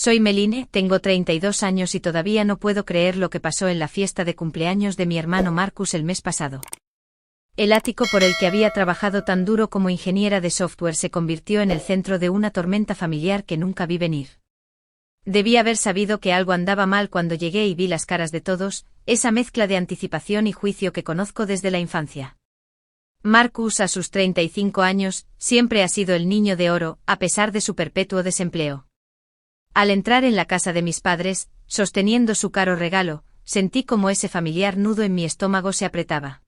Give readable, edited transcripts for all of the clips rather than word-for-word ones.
Soy Meline, tengo 32 años y todavía no puedo creer lo que pasó en la fiesta de cumpleaños de mi hermano Marcus el mes pasado. El ático por el que había trabajado tan duro como ingeniera de software se convirtió en el centro de una tormenta familiar que nunca vi venir. Debí haber sabido que algo andaba mal cuando llegué y vi las caras de todos, esa mezcla de anticipación y juicio que conozco desde la infancia. Marcus, a sus 35 años, siempre ha sido el niño de oro, a pesar de su perpetuo desempleo. Al entrar en la casa de mis padres, sosteniendo su caro regalo, sentí como ese familiar nudo en mi estómago se apretaba.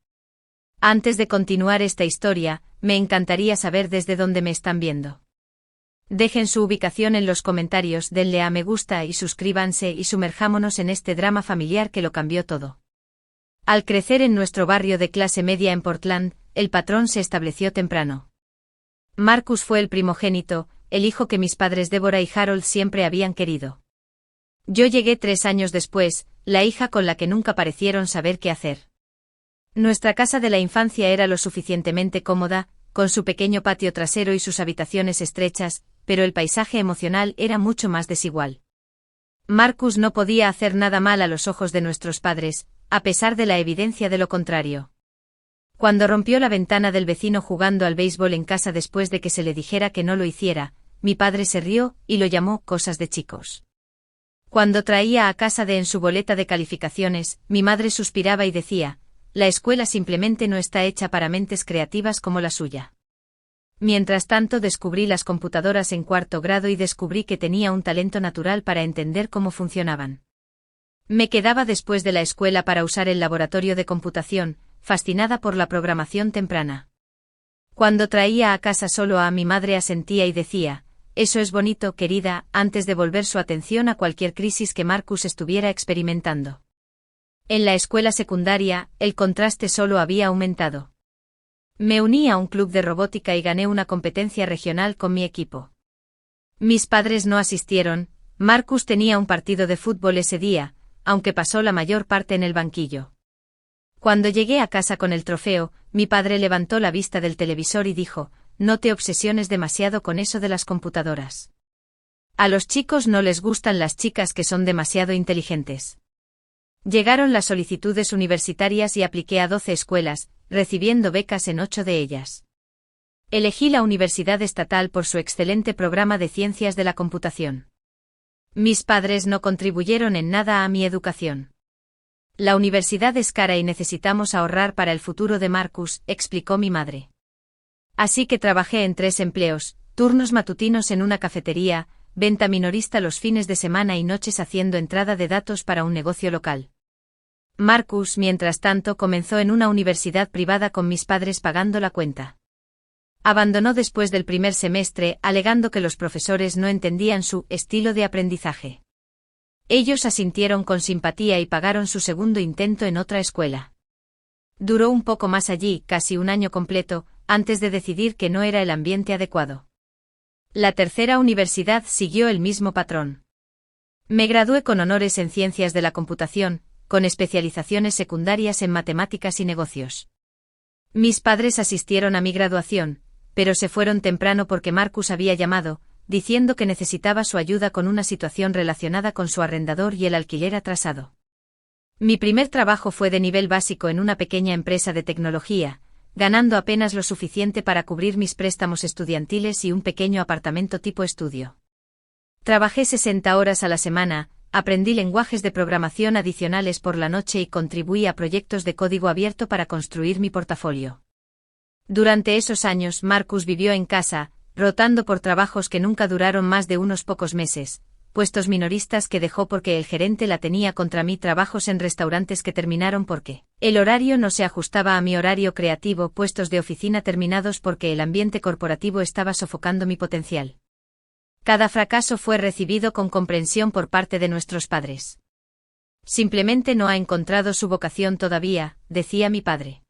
Antes de continuar esta historia, me encantaría saber desde dónde me están viendo. Dejen su ubicación en los comentarios, denle a me gusta y suscríbanse y sumerjámonos en este drama familiar que lo cambió todo. Al crecer en nuestro barrio de clase media en Portland, el patrón se estableció temprano. Marcus fue el primogénito, el hijo que mis padres Deborah y Harold siempre habían querido. Yo llegué 3 años después, la hija con la que nunca parecieron saber qué hacer. Nuestra casa de la infancia era lo suficientemente cómoda, con su pequeño patio trasero y sus habitaciones estrechas, pero el paisaje emocional era mucho más desigual. Marcus no podía hacer nada mal a los ojos de nuestros padres, a pesar de la evidencia de lo contrario. Cuando rompió la ventana del vecino jugando al béisbol en casa después de que se le dijera que no lo hiciera, mi padre se rió y lo llamó cosas de chicos. Cuando traía a casa en su boleta de calificaciones, mi madre suspiraba y decía, la escuela simplemente no está hecha para mentes creativas como la suya. Mientras tanto descubrí las computadoras en 4º grado y descubrí que tenía un talento natural para entender cómo funcionaban. Me quedaba después de la escuela para usar el laboratorio de computación, fascinada por la programación temprana. Cuando traía a casa solo a mi madre asentía y decía, eso es bonito, querida, antes de volver su atención a cualquier crisis que Marcus estuviera experimentando. En la escuela secundaria, el contraste solo había aumentado. Me uní a un club de robótica y gané una competencia regional con mi equipo. Mis padres no asistieron, Marcus tenía un partido de fútbol ese día, aunque pasó la mayor parte en el banquillo. Cuando llegué a casa con el trofeo, mi padre levantó la vista del televisor y dijo, no te obsesiones demasiado con eso de las computadoras. A los chicos no les gustan las chicas que son demasiado inteligentes. Llegaron las solicitudes universitarias y apliqué a 12 escuelas, recibiendo becas en 8 de ellas. Elegí la Universidad Estatal por su excelente programa de ciencias de la computación. Mis padres no contribuyeron en nada a mi educación. La universidad es cara y necesitamos ahorrar para el futuro de Marcus, explicó mi madre. Así que trabajé en 3 empleos, turnos matutinos en una cafetería, venta minorista los fines de semana y noches haciendo entrada de datos para un negocio local. Marcus, mientras tanto, comenzó en una universidad privada con mis padres pagando la cuenta. Abandonó después del primer semestre, alegando que los profesores no entendían su estilo de aprendizaje. Ellos asintieron con simpatía y pagaron su segundo intento en otra escuela. Duró un poco más allí, casi un año completo, antes de decidir que no era el ambiente adecuado. La tercera universidad siguió el mismo patrón. Me gradué con honores en ciencias de la computación, con especializaciones secundarias en matemáticas y negocios. Mis padres asistieron a mi graduación, pero se fueron temprano porque Marcus había llamado, diciendo que necesitaba su ayuda con una situación relacionada con su arrendador y el alquiler atrasado. Mi primer trabajo fue de nivel básico en una pequeña empresa de tecnología, ganando apenas lo suficiente para cubrir mis préstamos estudiantiles y un pequeño apartamento tipo estudio. Trabajé 60 horas a la semana, aprendí lenguajes de programación adicionales por la noche y contribuí a proyectos de código abierto para construir mi portafolio. Durante esos años Marcus vivió en casa, rotando por trabajos que nunca duraron más de unos pocos meses, puestos minoristas que dejó porque el gerente la tenía contra mí, trabajos en restaurantes que terminaron porque el horario no se ajustaba a mi horario creativo, puestos de oficina terminados porque el ambiente corporativo estaba sofocando mi potencial. Cada fracaso fue recibido con comprensión por parte de nuestros padres. Simplemente no ha encontrado su vocación todavía, decía mi padre.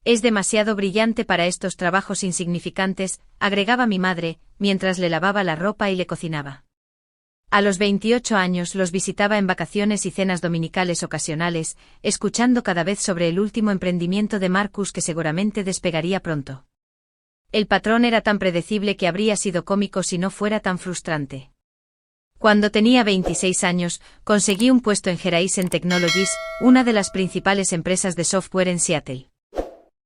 Es demasiado brillante para estos trabajos insignificantes, agregaba mi madre, mientras le lavaba la ropa y le cocinaba. A los 28 años los visitaba en vacaciones y cenas dominicales ocasionales, escuchando cada vez sobre el último emprendimiento de Marcus que seguramente despegaría pronto. El patrón era tan predecible que habría sido cómico si no fuera tan frustrante. Cuando tenía 26 años, conseguí un puesto en Horizon Technologies, una de las principales empresas de software en Seattle.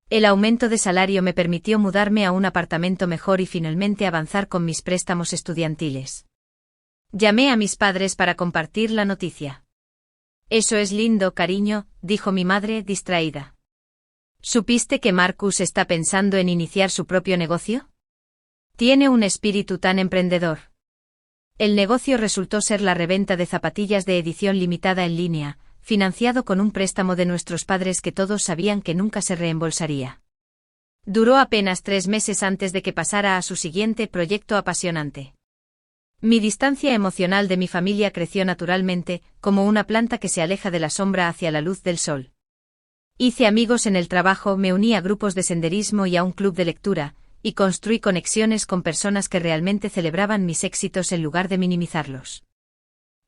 El aumento de salario me permitió mudarme a un apartamento mejor y finalmente avanzar con mis préstamos estudiantiles. Llamé a mis padres para compartir la noticia. «Eso es lindo, cariño», dijo mi madre, distraída. «¿Supiste que Marcus está pensando en iniciar su propio negocio? Tiene un espíritu tan emprendedor». El negocio resultó ser la reventa de zapatillas de edición limitada en línea, financiado con un préstamo de nuestros padres que todos sabían que nunca se reembolsaría. Duró apenas 3 meses antes de que pasara a su siguiente proyecto apasionante. Mi distancia emocional de mi familia creció naturalmente, como una planta que se aleja de la sombra hacia la luz del sol. Hice amigos en el trabajo, me uní a grupos de senderismo y a un club de lectura, y construí conexiones con personas que realmente celebraban mis éxitos en lugar de minimizarlos.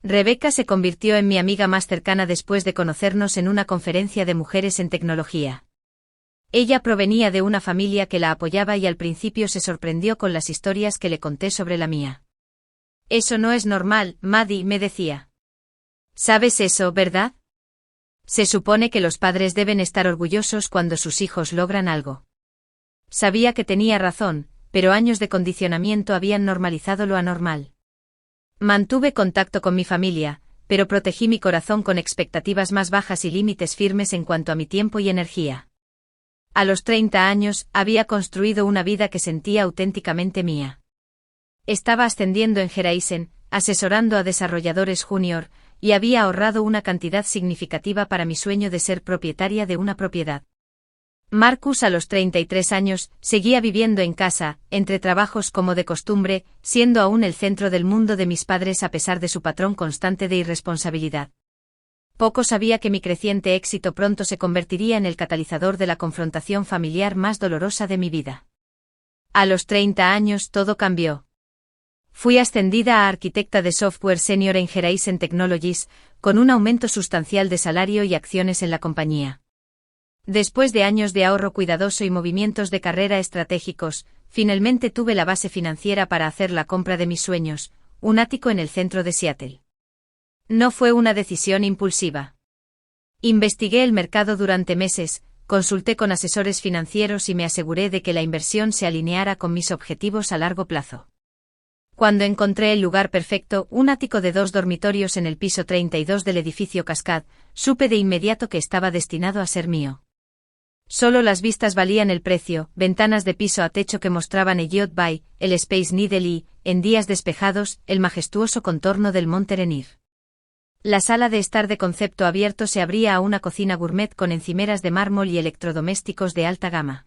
Rebecca se convirtió en mi amiga más cercana después de conocernos en una conferencia de mujeres en tecnología. Ella provenía de una familia que la apoyaba y al principio se sorprendió con las historias que le conté sobre la mía. «Eso no es normal, Maddie», me decía. «¿Sabes eso, verdad? Se supone que los padres deben estar orgullosos cuando sus hijos logran algo». Sabía que tenía razón, pero años de condicionamiento habían normalizado lo anormal. Mantuve contacto con mi familia, pero protegí mi corazón con expectativas más bajas y límites firmes en cuanto a mi tiempo y energía. A los 30 años, había construido una vida que sentía auténticamente mía. Estaba ascendiendo en Horizon, asesorando a desarrolladores junior, y había ahorrado una cantidad significativa para mi sueño de ser propietaria de una propiedad. Marcus, a los 33 años, seguía viviendo en casa, entre trabajos como de costumbre, siendo aún el centro del mundo de mis padres a pesar de su patrón constante de irresponsabilidad. Poco sabía que mi creciente éxito pronto se convertiría en el catalizador de la confrontación familiar más dolorosa de mi vida. A los 30 años todo cambió. Fui ascendida a arquitecta de software senior en Horizon Technologies, con un aumento sustancial de salario y acciones en la compañía. Después de años de ahorro cuidadoso y movimientos de carrera estratégicos, finalmente tuve la base financiera para hacer la compra de mis sueños, un ático en el centro de Seattle. No fue una decisión impulsiva. Investigué el mercado durante meses, consulté con asesores financieros y me aseguré de que la inversión se alineara con mis objetivos a largo plazo. Cuando encontré el lugar perfecto, un ático de 2 dormitorios en el piso 32 del edificio Cascade, supe de inmediato que estaba destinado a ser mío. Solo las vistas valían el precio, ventanas de piso a techo que mostraban Elliott Bay, el Space Needle y, en días despejados, el majestuoso contorno del Monte Rainier. La sala de estar de concepto abierto se abría a una cocina gourmet con encimeras de mármol y electrodomésticos de alta gama.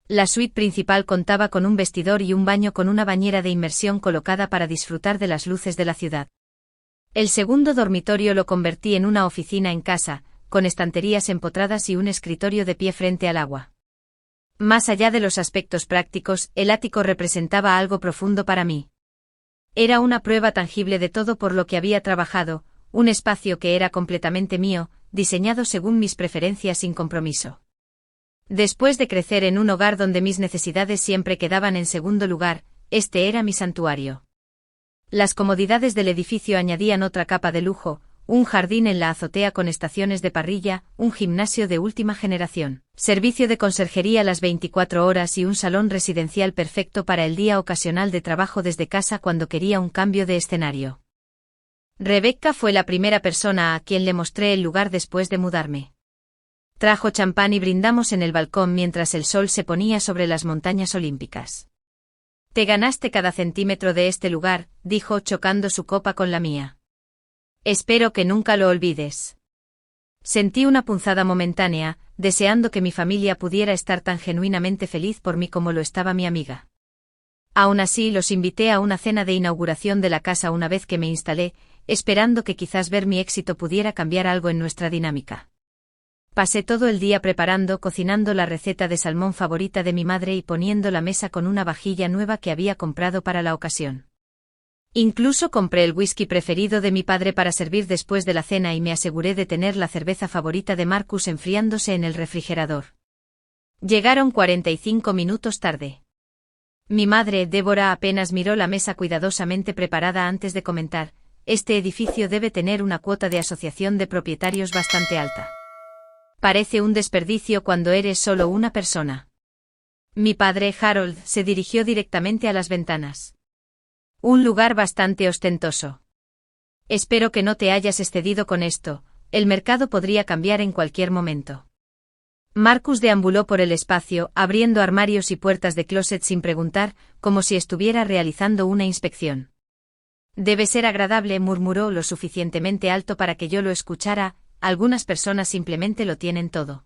La suite principal contaba con un vestidor y un baño con una bañera de inmersión colocada para disfrutar de las luces de la ciudad. El segundo dormitorio lo convertí en una oficina en casa, con estanterías empotradas y un escritorio de pie frente al agua. Más allá de los aspectos prácticos, el ático representaba algo profundo para mí. Era una prueba tangible de todo por lo que había trabajado, un espacio que era completamente mío, diseñado según mis preferencias sin compromiso. Después de crecer en un hogar donde mis necesidades siempre quedaban en segundo lugar, este era mi santuario. Las comodidades del edificio añadían otra capa de lujo, un jardín en la azotea con estaciones de parrilla, un gimnasio de última generación, servicio de conserjería las 24 horas y un salón residencial perfecto para el día ocasional de trabajo desde casa cuando quería un cambio de escenario. Rebecca fue la primera persona a quien le mostré el lugar después de mudarme. Trajo champán y brindamos en el balcón mientras el sol se ponía sobre las montañas olímpicas. «Te ganaste cada centímetro de este lugar», dijo chocando su copa con la mía. «Espero que nunca lo olvides». Sentí una punzada momentánea, deseando que mi familia pudiera estar tan genuinamente feliz por mí como lo estaba mi amiga. Aún así los invité a una cena de inauguración de la casa una vez que me instalé, esperando que quizás ver mi éxito pudiera cambiar algo en nuestra dinámica. Pasé todo el día cocinando la receta de salmón favorita de mi madre y poniendo la mesa con una vajilla nueva que había comprado para la ocasión. Incluso compré el whisky preferido de mi padre para servir después de la cena y me aseguré de tener la cerveza favorita de Marcus enfriándose en el refrigerador. Llegaron 45 minutos tarde. Mi madre, Débora, apenas miró la mesa cuidadosamente preparada antes de comentar: este edificio debe tener una cuota de asociación de propietarios bastante alta. Parece un desperdicio cuando eres solo una persona. Mi padre, Harold, se dirigió directamente a las ventanas. Un lugar bastante ostentoso. Espero que no te hayas excedido con esto, el mercado podría cambiar en cualquier momento. Marcus deambuló por el espacio, abriendo armarios y puertas de closet sin preguntar, como si estuviera realizando una inspección. Debe ser agradable, murmuró lo suficientemente alto para que yo lo escuchara. Algunas personas simplemente lo tienen todo.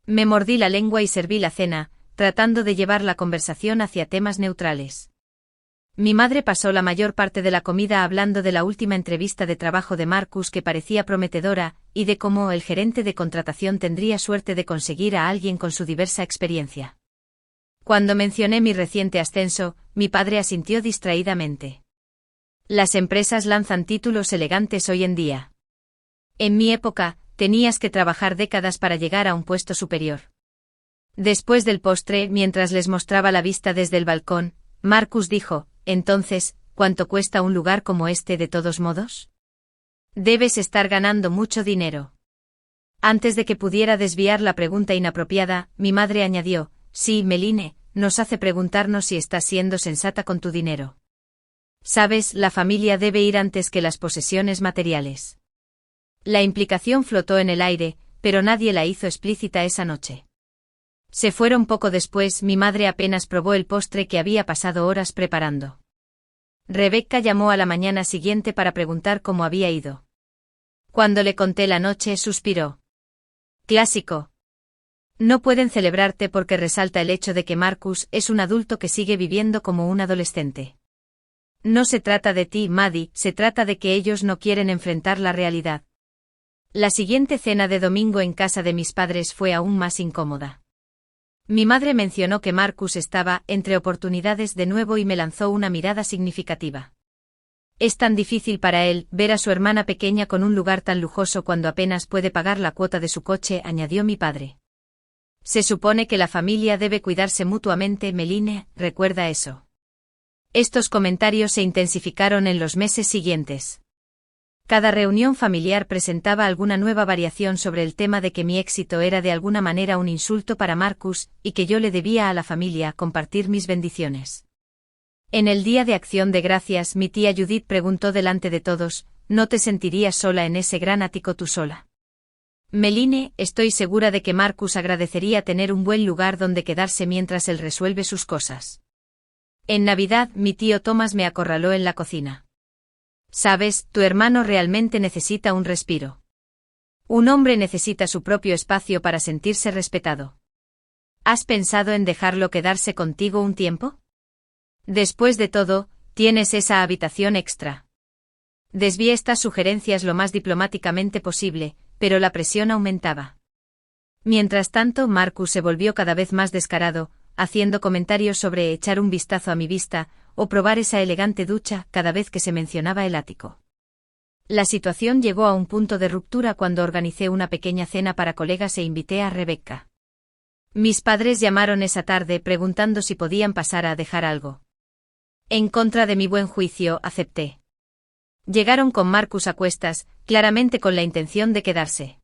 Me mordí la lengua y serví la cena, tratando de llevar la conversación hacia temas neutrales. Mi madre pasó la mayor parte de la comida hablando de la última entrevista de trabajo de Marcus, que parecía prometedora, y de cómo el gerente de contratación tendría suerte de conseguir a alguien con su diversa experiencia. Cuando mencioné mi reciente ascenso, mi padre asintió distraídamente. Las empresas lanzan títulos elegantes hoy en día. En mi época, tenías que trabajar décadas para llegar a un puesto superior. Después del postre, mientras les mostraba la vista desde el balcón, Marcus dijo: entonces, ¿cuánto cuesta un lugar como este de todos modos? Debes estar ganando mucho dinero. Antes de que pudiera desviar la pregunta inapropiada, mi madre añadió: sí, Meline, nos hace preguntarnos si estás siendo sensata con tu dinero. Sabes, la familia debe ir antes que las posesiones materiales. La implicación flotó en el aire, pero nadie la hizo explícita esa noche. Se fueron poco después. Mi madre apenas probó el postre que había pasado horas preparando. Rebecca llamó a la mañana siguiente para preguntar cómo había ido. Cuando le conté la noche, suspiró. Clásico. No pueden celebrarte porque resalta el hecho de que Marcus es un adulto que sigue viviendo como un adolescente. No se trata de ti, Maddie, se trata de que ellos no quieren enfrentar la realidad. La siguiente cena de domingo en casa de mis padres fue aún más incómoda. Mi madre mencionó que Marcus estaba entre oportunidades de nuevo y me lanzó una mirada significativa. Es tan difícil para él ver a su hermana pequeña con un lugar tan lujoso cuando apenas puede pagar la cuota de su coche, añadió mi padre. Se supone que la familia debe cuidarse mutuamente, Meline, recuerda eso. Estos comentarios se intensificaron en los meses siguientes. Cada reunión familiar presentaba alguna nueva variación sobre el tema de que mi éxito era de alguna manera un insulto para Marcus, y que yo le debía a la familia compartir mis bendiciones. En el día de Acción de Gracias, mi tía Judith preguntó delante de todos: ¿no te sentirías sola en ese gran ático tú sola? Meline, estoy segura de que Marcus agradecería tener un buen lugar donde quedarse mientras él resuelve sus cosas. En Navidad, mi tío Thomas me acorraló en la cocina. Sabes, tu hermano realmente necesita un respiro. Un hombre necesita su propio espacio para sentirse respetado. ¿Has pensado en dejarlo quedarse contigo un tiempo? Después de todo, tienes esa habitación extra. Desvié estas sugerencias lo más diplomáticamente posible, pero la presión aumentaba. Mientras tanto, Marcus se volvió cada vez más descarado, haciendo comentarios sobre echar un vistazo a mi vista, o probar esa elegante ducha cada vez que se mencionaba el ático. La situación llegó a un punto de ruptura cuando organicé una pequeña cena para colegas e invité a Rebecca. Mis padres llamaron esa tarde preguntando si podían pasar a dejar algo. En contra de mi buen juicio, acepté. Llegaron con Marcus a cuestas, claramente con la intención de quedarse.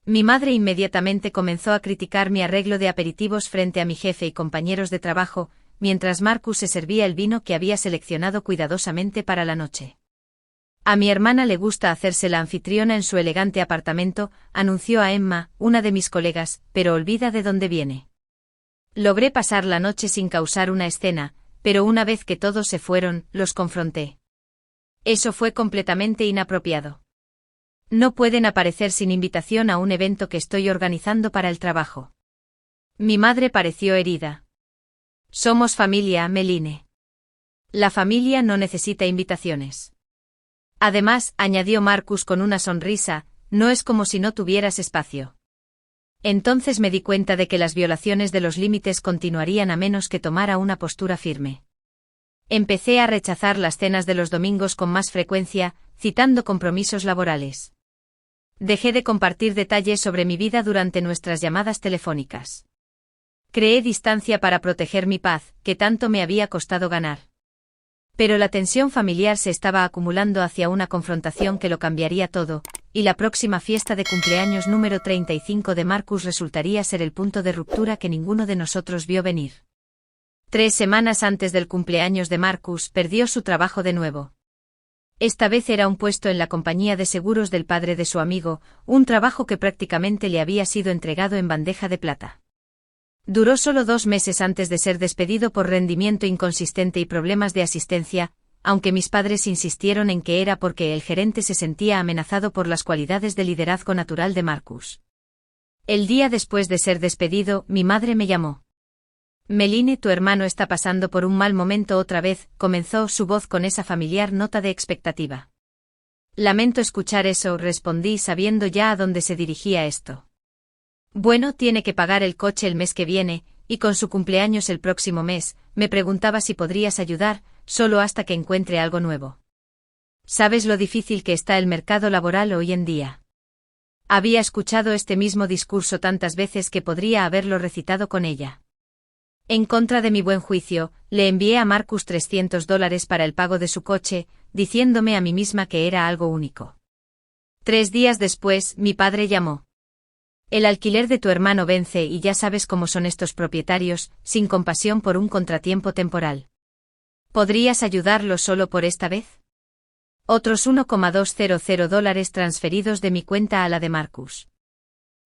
Mi madre inmediatamente comenzó a criticar mi arreglo de aperitivos frente a mi jefe y compañeros de trabajo, mientras Marcus se servía el vino que había seleccionado cuidadosamente para la noche. A mi hermana le gusta hacerse la anfitriona en su elegante apartamento, anunció a Emma, una de mis colegas, pero olvida de dónde viene. Logré pasar la noche sin causar una escena, pero una vez que todos se fueron, los confronté. Eso fue completamente inapropiado. No pueden aparecer sin invitación a un evento que estoy organizando para el trabajo. Mi madre pareció herida. Somos familia, Meline. La familia no necesita invitaciones. Además, añadió Marcus con una sonrisa, no es como si no tuvieras espacio. Entonces me di cuenta de que las violaciones de los límites continuarían a menos que tomara una postura firme. Empecé a rechazar las cenas de los domingos con más frecuencia, citando compromisos laborales. Dejé de compartir detalles sobre mi vida durante nuestras llamadas telefónicas. Creé distancia para proteger mi paz, que tanto me había costado ganar. Pero la tensión familiar se estaba acumulando hacia una confrontación que lo cambiaría todo, y la próxima fiesta de cumpleaños número 35 de Marcus resultaría ser el punto de ruptura que ninguno de nosotros vio venir. 3 semanas antes del cumpleaños de Marcus, perdió su trabajo de nuevo. Esta vez era un puesto en la compañía de seguros del padre de su amigo, un trabajo que prácticamente le había sido entregado en bandeja de plata. Duró solo 2 meses antes de ser despedido por rendimiento inconsistente y problemas de asistencia, aunque mis padres insistieron en que era porque el gerente se sentía amenazado por las cualidades de liderazgo natural de Marcus. El día después de ser despedido, mi madre me llamó. Meline, tu hermano está pasando por un mal momento otra vez, comenzó su voz con esa familiar nota de expectativa. Lamento escuchar eso, respondí sabiendo ya a dónde se dirigía esto. Bueno, tiene que pagar el coche el mes que viene, y con su cumpleaños el próximo mes, me preguntaba si podrías ayudar, solo hasta que encuentre algo nuevo. ¿Sabes lo difícil que está el mercado laboral hoy en día? Había escuchado este mismo discurso tantas veces que podría haberlo recitado con ella. En contra de mi buen juicio, le envié a Marcus $300 para el pago de su coche, diciéndome a mí misma que era algo único. 3 días después, mi padre llamó. El alquiler de tu hermano vence y ya sabes cómo son estos propietarios, sin compasión por un contratiempo temporal. ¿Podrías ayudarlo solo por esta vez? Otros $1,200 transferidos de mi cuenta a la de Marcus.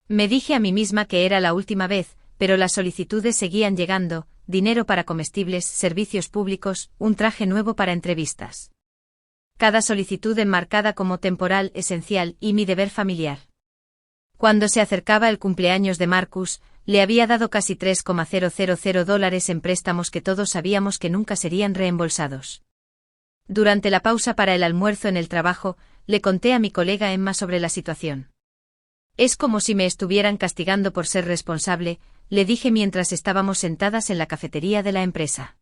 Me dije a mí misma que era la última vez, pero las solicitudes seguían llegando, dinero para comestibles, servicios públicos, un traje nuevo para entrevistas. Cada solicitud enmarcada como temporal, esencial y mi deber familiar. Cuando se acercaba el cumpleaños de Marcus, le había dado casi $3,000 en préstamos que todos sabíamos que nunca serían reembolsados. Durante la pausa para el almuerzo en el trabajo, le conté a mi colega Emma sobre la situación. Es como si me estuvieran castigando por ser responsable, le dije mientras estábamos sentadas en la cafetería de la empresa.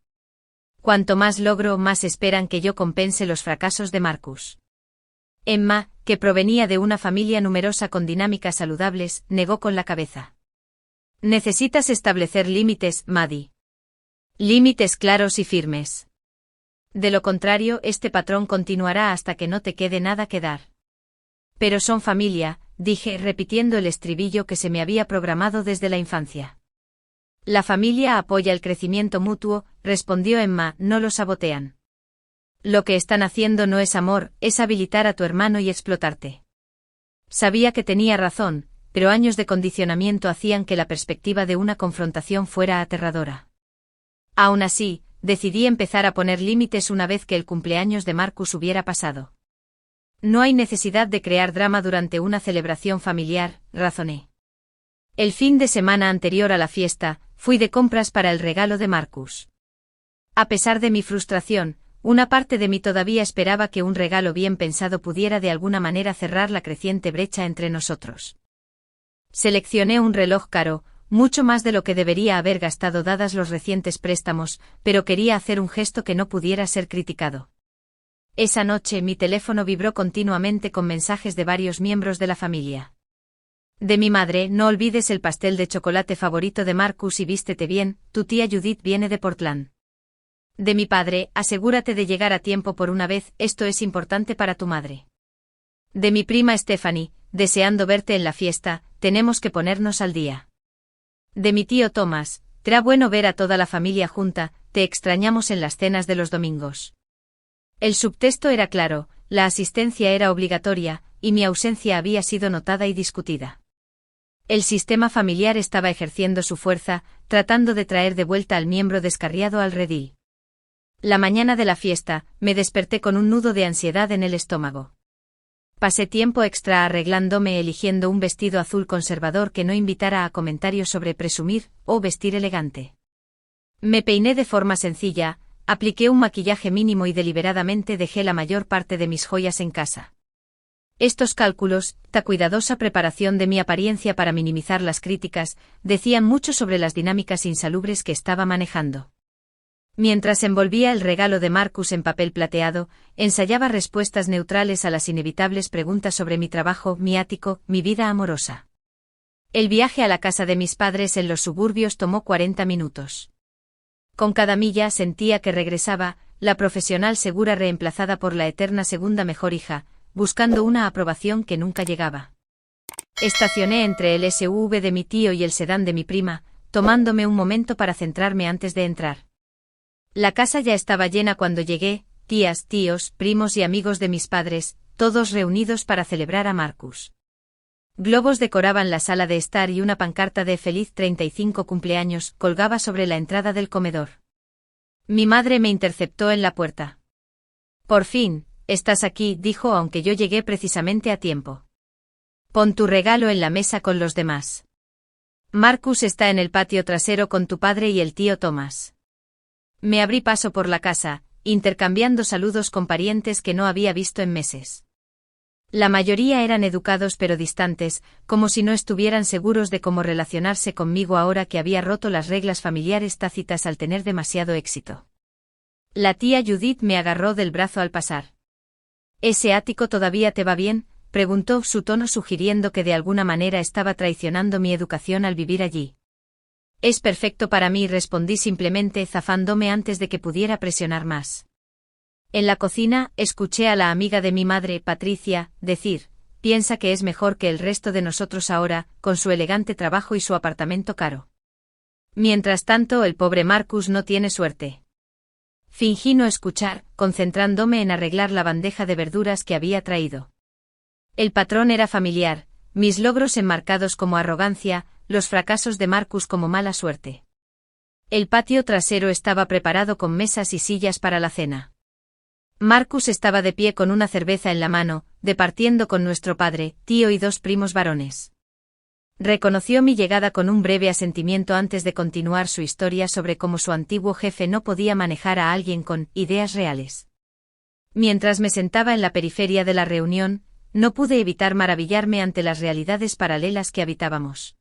Cuanto más logro, más esperan que yo compense los fracasos de Marcus. Emma, que provenía de una familia numerosa con dinámicas saludables, negó con la cabeza. Necesitas establecer límites, Maddie. Límites claros y firmes. De lo contrario, este patrón continuará hasta que no te quede nada que dar. Pero son familia, dije, repitiendo el estribillo que se me había programado desde la infancia. La familia apoya el crecimiento mutuo, respondió Emma, no lo sabotean. Lo que están haciendo no es amor, es habilitar a tu hermano y explotarte. Sabía que tenía razón, pero años de condicionamiento hacían que la perspectiva de una confrontación fuera aterradora. Aún así, decidí empezar a poner límites una vez que el cumpleaños de Marcus hubiera pasado. No hay necesidad de crear drama durante una celebración familiar, razoné. El fin de semana anterior a la fiesta, fui de compras para el regalo de Marcus. A pesar de mi frustración, una parte de mí todavía esperaba que un regalo bien pensado pudiera de alguna manera cerrar la creciente brecha entre nosotros. Seleccioné un reloj caro, mucho más de lo que debería haber gastado dadas los recientes préstamos, pero quería hacer un gesto que no pudiera ser criticado. Esa noche mi teléfono vibró continuamente con mensajes de varios miembros de la familia. De mi madre, no olvides el pastel de chocolate favorito de Marcus y vístete bien, tu tía Judith viene de Portland. De mi padre, asegúrate de llegar a tiempo por una vez, esto es importante para tu madre. De mi prima Stephanie, deseando verte en la fiesta, tenemos que ponernos al día. De mi tío Thomas, será bueno ver a toda la familia junta, te extrañamos en las cenas de los domingos. El subtexto era claro, la asistencia era obligatoria, y mi ausencia había sido notada y discutida. El sistema familiar estaba ejerciendo su fuerza, tratando de traer de vuelta al miembro descarriado al redil. La mañana de la fiesta, me desperté con un nudo de ansiedad en el estómago. Pasé tiempo extra arreglándome eligiendo un vestido azul conservador que no invitara a comentarios sobre presumir o vestir elegante. Me peiné de forma sencilla, apliqué un maquillaje mínimo y deliberadamente dejé la mayor parte de mis joyas en casa. Estos cálculos, la cuidadosa preparación de mi apariencia para minimizar las críticas, decían mucho sobre las dinámicas insalubres que estaba manejando. Mientras envolvía el regalo de Marcus en papel plateado, ensayaba respuestas neutrales a las inevitables preguntas sobre mi trabajo, mi ático, mi vida amorosa. El viaje a la casa de mis padres en los suburbios tomó 40 minutos. Con cada milla sentía que regresaba, la profesional segura reemplazada por la eterna segunda mejor hija, buscando una aprobación que nunca llegaba. Estacioné entre el SUV de mi tío y el sedán de mi prima, tomándome un momento para centrarme antes de entrar. La casa ya estaba llena cuando llegué, tías, tíos, primos y amigos de mis padres, todos reunidos para celebrar a Marcus. Globos decoraban la sala de estar y una pancarta de "Feliz 35 cumpleaños" colgaba sobre la entrada del comedor. Mi madre me interceptó en la puerta. «Por fin, estás aquí», dijo, aunque yo llegué precisamente a tiempo. «Pon tu regalo en la mesa con los demás. Marcus está en el patio trasero con tu padre y el tío Thomas». Me abrí paso por la casa, intercambiando saludos con parientes que no había visto en meses. La mayoría eran educados pero distantes, como si no estuvieran seguros de cómo relacionarse conmigo ahora que había roto las reglas familiares tácitas al tener demasiado éxito. La tía Judith me agarró del brazo al pasar. «¿Ese ático todavía te va bien?», preguntó, su tono sugiriendo que de alguna manera estaba traicionando mi educación al vivir allí. «Es perfecto para mí», respondí simplemente, zafándome antes de que pudiera presionar más. En la cocina, escuché a la amiga de mi madre, Patricia, decir: «Piensa que es mejor que el resto de nosotros ahora, con su elegante trabajo y su apartamento caro. Mientras tanto, el pobre Marcus no tiene suerte». Fingí no escuchar, concentrándome en arreglar la bandeja de verduras que había traído. El patrón era familiar, mis logros enmarcados como arrogancia, los fracasos de Marcus como mala suerte. El patio trasero estaba preparado con mesas y sillas para la cena. Marcus estaba de pie con una cerveza en la mano, departiendo con nuestro padre, tío y dos primos varones. Reconoció mi llegada con un breve asentimiento antes de continuar su historia sobre cómo su antiguo jefe no podía manejar a alguien con ideas reales. Mientras me sentaba en la periferia de la reunión, no pude evitar maravillarme ante las realidades paralelas que habitábamos.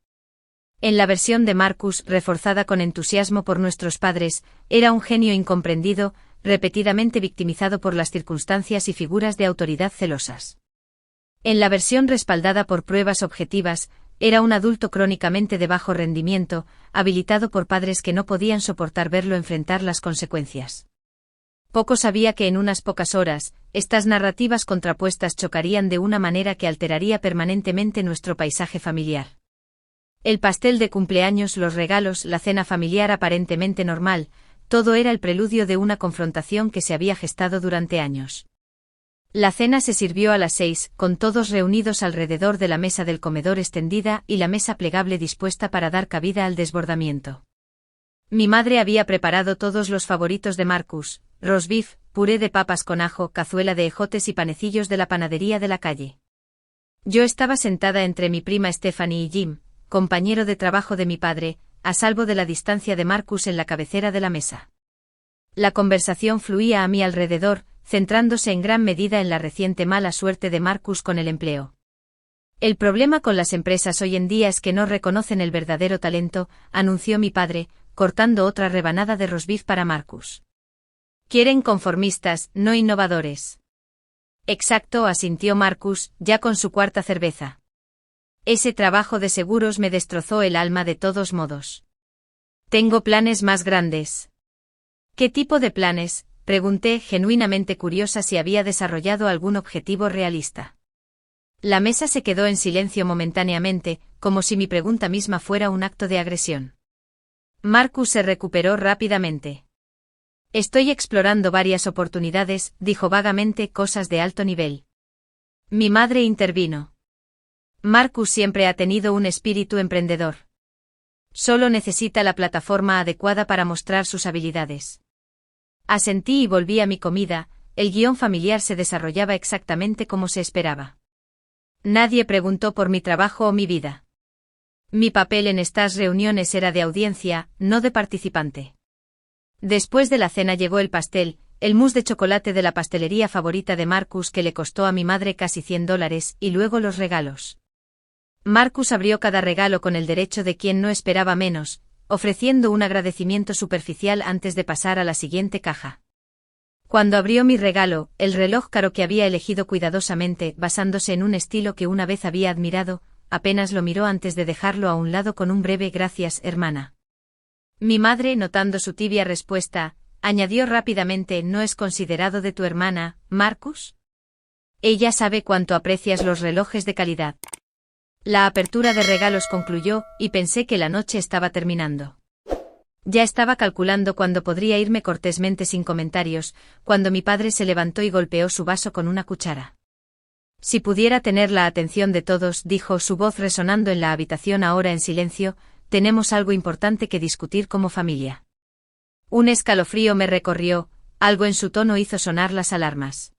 En la versión de Marcus, reforzada con entusiasmo por nuestros padres, era un genio incomprendido, repetidamente victimizado por las circunstancias y figuras de autoridad celosas. En la versión respaldada por pruebas objetivas, era un adulto crónicamente de bajo rendimiento, habilitado por padres que no podían soportar verlo enfrentar las consecuencias. Poco sabía que en unas pocas horas, estas narrativas contrapuestas chocarían de una manera que alteraría permanentemente nuestro paisaje familiar. El pastel de cumpleaños, los regalos, la cena familiar aparentemente normal, todo era el preludio de una confrontación que se había gestado durante años. La cena se sirvió a las 6, con todos reunidos alrededor de la mesa del comedor extendida y la mesa plegable dispuesta para dar cabida al desbordamiento. Mi madre había preparado todos los favoritos de Marcus: roast beef, puré de papas con ajo, cazuela de ejotes y panecillos de la panadería de la calle. Yo estaba sentada entre mi prima Stephanie y Jim, compañero de trabajo de mi padre, a salvo de la distancia de Marcus en la cabecera de la mesa. La conversación fluía a mi alrededor, centrándose en gran medida en la reciente mala suerte de Marcus con el empleo. «El problema con las empresas hoy en día es que no reconocen el verdadero talento», anunció mi padre, cortando otra rebanada de roast beef para Marcus. «Quieren conformistas, no innovadores». «Exacto», asintió Marcus, ya con su cuarta cerveza. «Ese trabajo de seguros me destrozó el alma de todos modos. Tengo planes más grandes». «¿Qué tipo de planes?», pregunté, genuinamente curiosa si había desarrollado algún objetivo realista. La mesa se quedó en silencio momentáneamente, como si mi pregunta misma fuera un acto de agresión. Marcus se recuperó rápidamente. «Estoy explorando varias oportunidades», dijo vagamente, «cosas de alto nivel». Mi madre intervino. «Marcus siempre ha tenido un espíritu emprendedor. Solo necesita la plataforma adecuada para mostrar sus habilidades». Asentí y volví a mi comida. El guión familiar se desarrollaba exactamente como se esperaba. Nadie preguntó por mi trabajo o mi vida. Mi papel en estas reuniones era de audiencia, no de participante. Después de la cena llegó el pastel, el mousse de chocolate de la pastelería favorita de Marcus que le costó a mi madre casi $100, y luego los regalos. Marcus abrió cada regalo con el derecho de quien no esperaba menos, ofreciendo un agradecimiento superficial antes de pasar a la siguiente caja. Cuando abrió mi regalo, el reloj caro que había elegido cuidadosamente, basándose en un estilo que una vez había admirado, apenas lo miró antes de dejarlo a un lado con un breve gracias, hermana. Mi madre, notando su tibia respuesta, añadió rápidamente: ¿No es considerado de tu hermana, Marcus? Ella sabe cuánto aprecias los relojes de calidad. La apertura de regalos concluyó, y pensé que la noche estaba terminando. Ya estaba calculando cuándo podría irme cortésmente sin comentarios, cuando mi padre se levantó y golpeó su vaso con una cuchara. Si pudiera tener la atención de todos, dijo, su voz resonando en la habitación ahora en silencio, tenemos algo importante que discutir como familia. Un escalofrío me recorrió, algo en su tono hizo sonar las alarmas.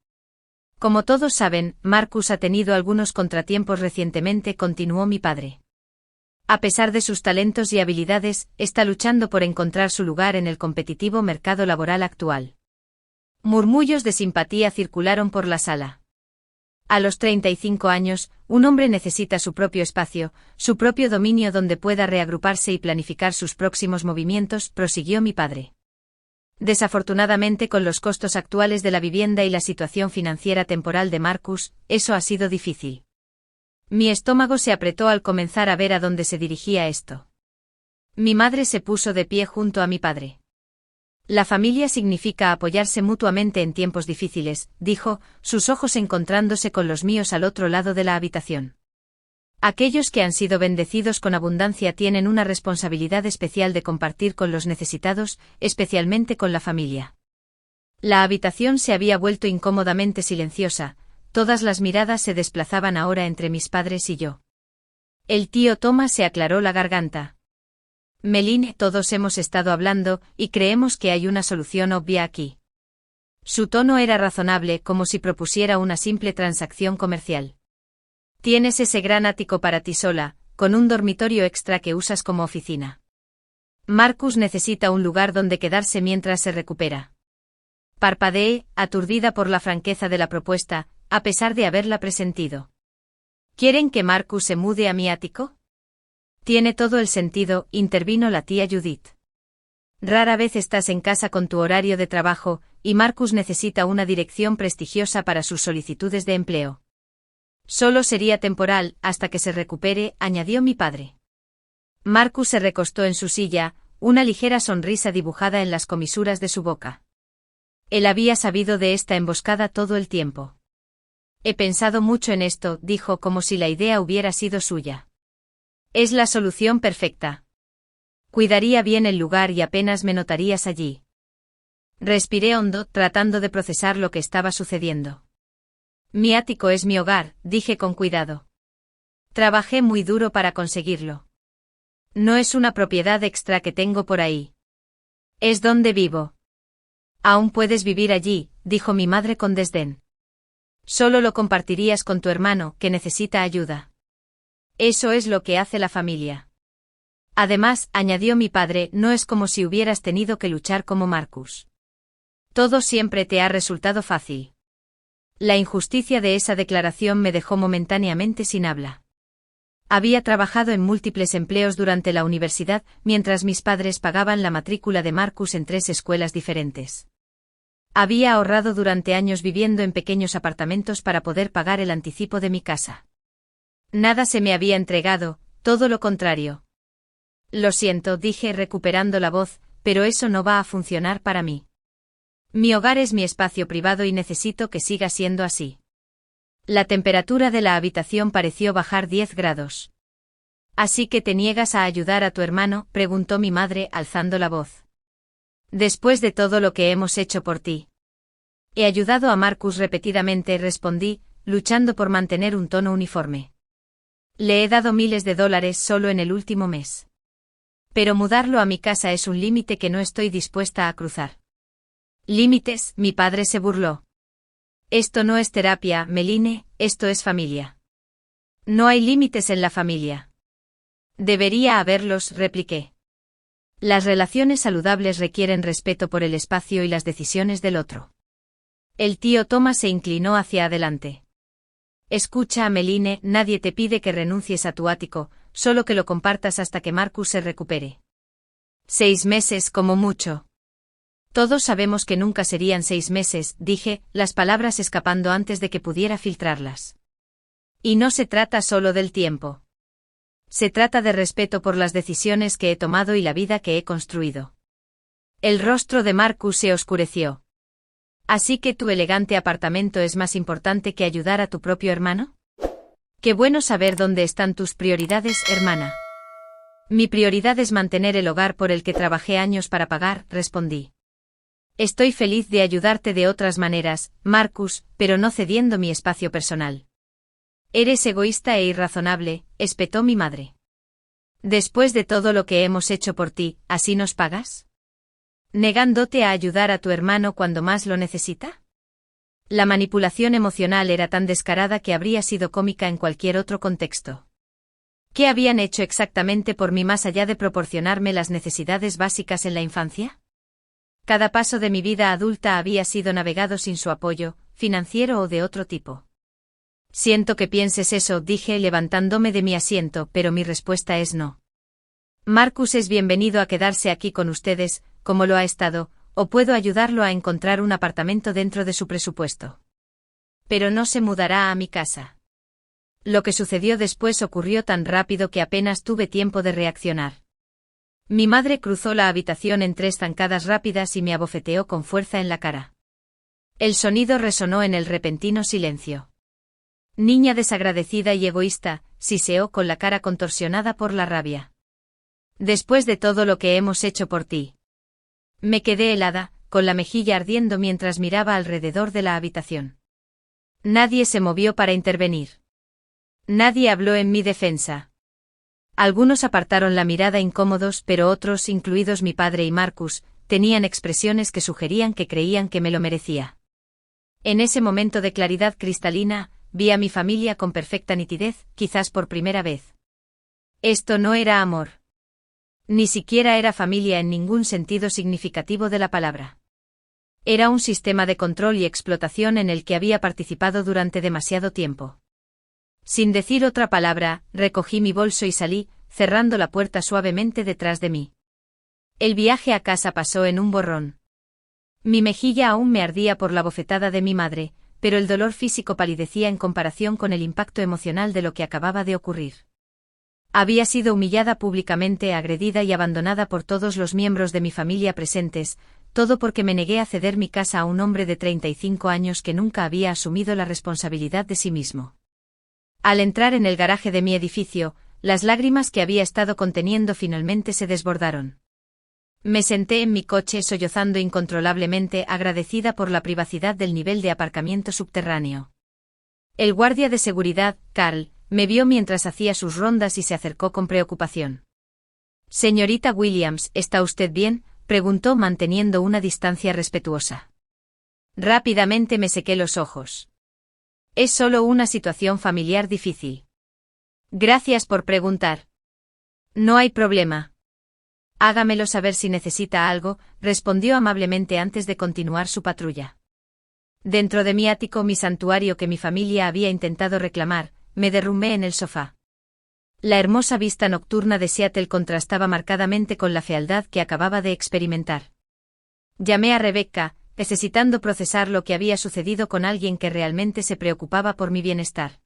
Como todos saben, Marcus ha tenido algunos contratiempos recientemente, continuó mi padre. A pesar de sus talentos y habilidades, está luchando por encontrar su lugar en el competitivo mercado laboral actual. Murmullos de simpatía circularon por la sala. A los 35 años, un hombre necesita su propio espacio, su propio dominio donde pueda reagruparse y planificar sus próximos movimientos, prosiguió mi padre. Desafortunadamente, con los costos actuales de la vivienda y la situación financiera temporal de Marcus, eso ha sido difícil. Mi estómago se apretó al comenzar a ver a dónde se dirigía esto. Mi madre se puso de pie junto a mi padre. La familia significa apoyarse mutuamente en tiempos difíciles, dijo, sus ojos encontrándose con los míos al otro lado de la habitación. Aquellos que han sido bendecidos con abundancia tienen una responsabilidad especial de compartir con los necesitados, especialmente con la familia. La habitación se había vuelto incómodamente silenciosa, todas las miradas se desplazaban ahora entre mis padres y yo. El tío Thomas se aclaró la garganta. Meline, todos hemos estado hablando, y creemos que hay una solución obvia aquí. Su tono era razonable, como si propusiera una simple transacción comercial. Tienes ese gran ático para ti sola, con un dormitorio extra que usas como oficina. Marcus necesita un lugar donde quedarse mientras se recupera. Parpadeé, aturdida por la franqueza de la propuesta, a pesar de haberla presentido. ¿Quieren que Marcus se mude a mi ático? Tiene todo el sentido, intervino la tía Judith. Rara vez estás en casa con tu horario de trabajo, y Marcus necesita una dirección prestigiosa para sus solicitudes de empleo. Solo sería temporal, hasta que se recupere, añadió mi padre. Marcus se recostó en su silla, una ligera sonrisa dibujada en las comisuras de su boca. Él había sabido de esta emboscada todo el tiempo. He pensado mucho en esto, dijo como si la idea hubiera sido suya. Es la solución perfecta. Cuidaría bien el lugar y apenas me notarías allí. Respiré hondo, tratando de procesar lo que estaba sucediendo. Mi ático es mi hogar, dije con cuidado. Trabajé muy duro para conseguirlo. No es una propiedad extra que tengo por ahí. Es donde vivo. Aún puedes vivir allí, dijo mi madre con desdén. Solo lo compartirías con tu hermano, que necesita ayuda. Eso es lo que hace la familia. Además, añadió mi padre, no es como si hubieras tenido que luchar como Marcus. Todo siempre te ha resultado fácil. La injusticia de esa declaración me dejó momentáneamente sin habla. Había trabajado en múltiples empleos durante la universidad, mientras mis padres pagaban la matrícula de Marcus en 3 escuelas diferentes. Había ahorrado durante años viviendo en pequeños apartamentos para poder pagar el anticipo de mi casa. Nada se me había entregado, todo lo contrario. Lo siento, dije recuperando la voz, pero eso no va a funcionar para mí. Mi hogar es mi espacio privado y necesito que siga siendo así. La temperatura de la habitación pareció bajar 10 grados. ¿Así que te niegas a ayudar a tu hermano?, preguntó mi madre alzando la voz. Después de todo lo que hemos hecho por ti. He ayudado a Marcus repetidamente, respondí, luchando por mantener un tono uniforme. Le he dado miles de dólares solo en el último mes. Pero mudarlo a mi casa es un límite que no estoy dispuesta a cruzar. ¿Límites?, mi padre se burló. Esto no es terapia, Meline, esto es familia. No hay límites en la familia. Debería haberlos, repliqué. Las relaciones saludables requieren respeto por el espacio y las decisiones del otro. El tío Thomas se inclinó hacia adelante. Escucha, Meline, nadie te pide que renuncies a tu ático, solo que lo compartas hasta que Marcus se recupere. 6 meses como mucho. Todos sabemos que nunca serían 6 meses, dije, las palabras escapando antes de que pudiera filtrarlas. Y no se trata solo del tiempo. Se trata de respeto por las decisiones que he tomado y la vida que he construido. El rostro de Marcus se oscureció. ¿Así que tu elegante apartamento es más importante que ayudar a tu propio hermano? Qué bueno saber dónde están tus prioridades, hermana. Mi prioridad es mantener el hogar por el que trabajé años para pagar, respondí. Estoy feliz de ayudarte de otras maneras, Marcus, pero no cediendo mi espacio personal. Eres egoísta e irrazonable, espetó mi madre. Después de todo lo que hemos hecho por ti, ¿así nos pagas? ¿Negándote a ayudar a tu hermano cuando más lo necesita? La manipulación emocional era tan descarada que habría sido cómica en cualquier otro contexto. ¿Qué habían hecho exactamente por mí más allá de proporcionarme las necesidades básicas en la infancia? Cada paso de mi vida adulta había sido navegado sin su apoyo, financiero o de otro tipo. Siento que pienses eso, dije levantándome de mi asiento, pero mi respuesta es no. Marcus es bienvenido a quedarse aquí con ustedes, como lo ha estado, o puedo ayudarlo a encontrar un apartamento dentro de su presupuesto. Pero no se mudará a mi casa. Lo que sucedió después ocurrió tan rápido que apenas tuve tiempo de reaccionar. Mi madre cruzó la habitación en 3 zancadas rápidas y me abofeteó con fuerza en la cara. El sonido resonó en el repentino silencio. Niña desagradecida y egoísta, siseó con la cara contorsionada por la rabia. Después de todo lo que hemos hecho por ti. Me quedé helada, con la mejilla ardiendo mientras miraba alrededor de la habitación. Nadie se movió para intervenir. Nadie habló en mi defensa. Algunos apartaron la mirada incómodos, pero otros, incluidos mi padre y Marcus, tenían expresiones que sugerían que creían que me lo merecía. En ese momento de claridad cristalina, vi a mi familia con perfecta nitidez, quizás por primera vez. Esto no era amor. Ni siquiera era familia en ningún sentido significativo de la palabra. Era un sistema de control y explotación en el que había participado durante demasiado tiempo. Sin decir otra palabra, recogí mi bolso y salí, cerrando la puerta suavemente detrás de mí. El viaje a casa pasó en un borrón. Mi mejilla aún me ardía por la bofetada de mi madre, pero el dolor físico palidecía en comparación con el impacto emocional de lo que acababa de ocurrir. Había sido humillada públicamente, agredida y abandonada por todos los miembros de mi familia presentes, todo porque me negué a ceder mi casa a un hombre de 35 años que nunca había asumido la responsabilidad de sí mismo. Al entrar en el garaje de mi edificio, las lágrimas que había estado conteniendo finalmente se desbordaron. Me senté en mi coche sollozando incontrolablemente, agradecida por la privacidad del nivel de aparcamiento subterráneo. El guardia de seguridad, Carl, me vio mientras hacía sus rondas y se acercó con preocupación. «Señorita Williams, ¿está usted bien?», preguntó manteniendo una distancia respetuosa. Rápidamente me sequé los ojos. «Es solo una situación familiar difícil». «Gracias por preguntar». «No hay problema». «Hágamelo saber si necesita algo», respondió amablemente antes de continuar su patrulla. Dentro de mi ático, mi santuario que mi familia había intentado reclamar, me derrumbé en el sofá. La hermosa vista nocturna de Seattle contrastaba marcadamente con la fealdad que acababa de experimentar. Llamé a Rebecca, necesitando procesar lo que había sucedido con alguien que realmente se preocupaba por mi bienestar.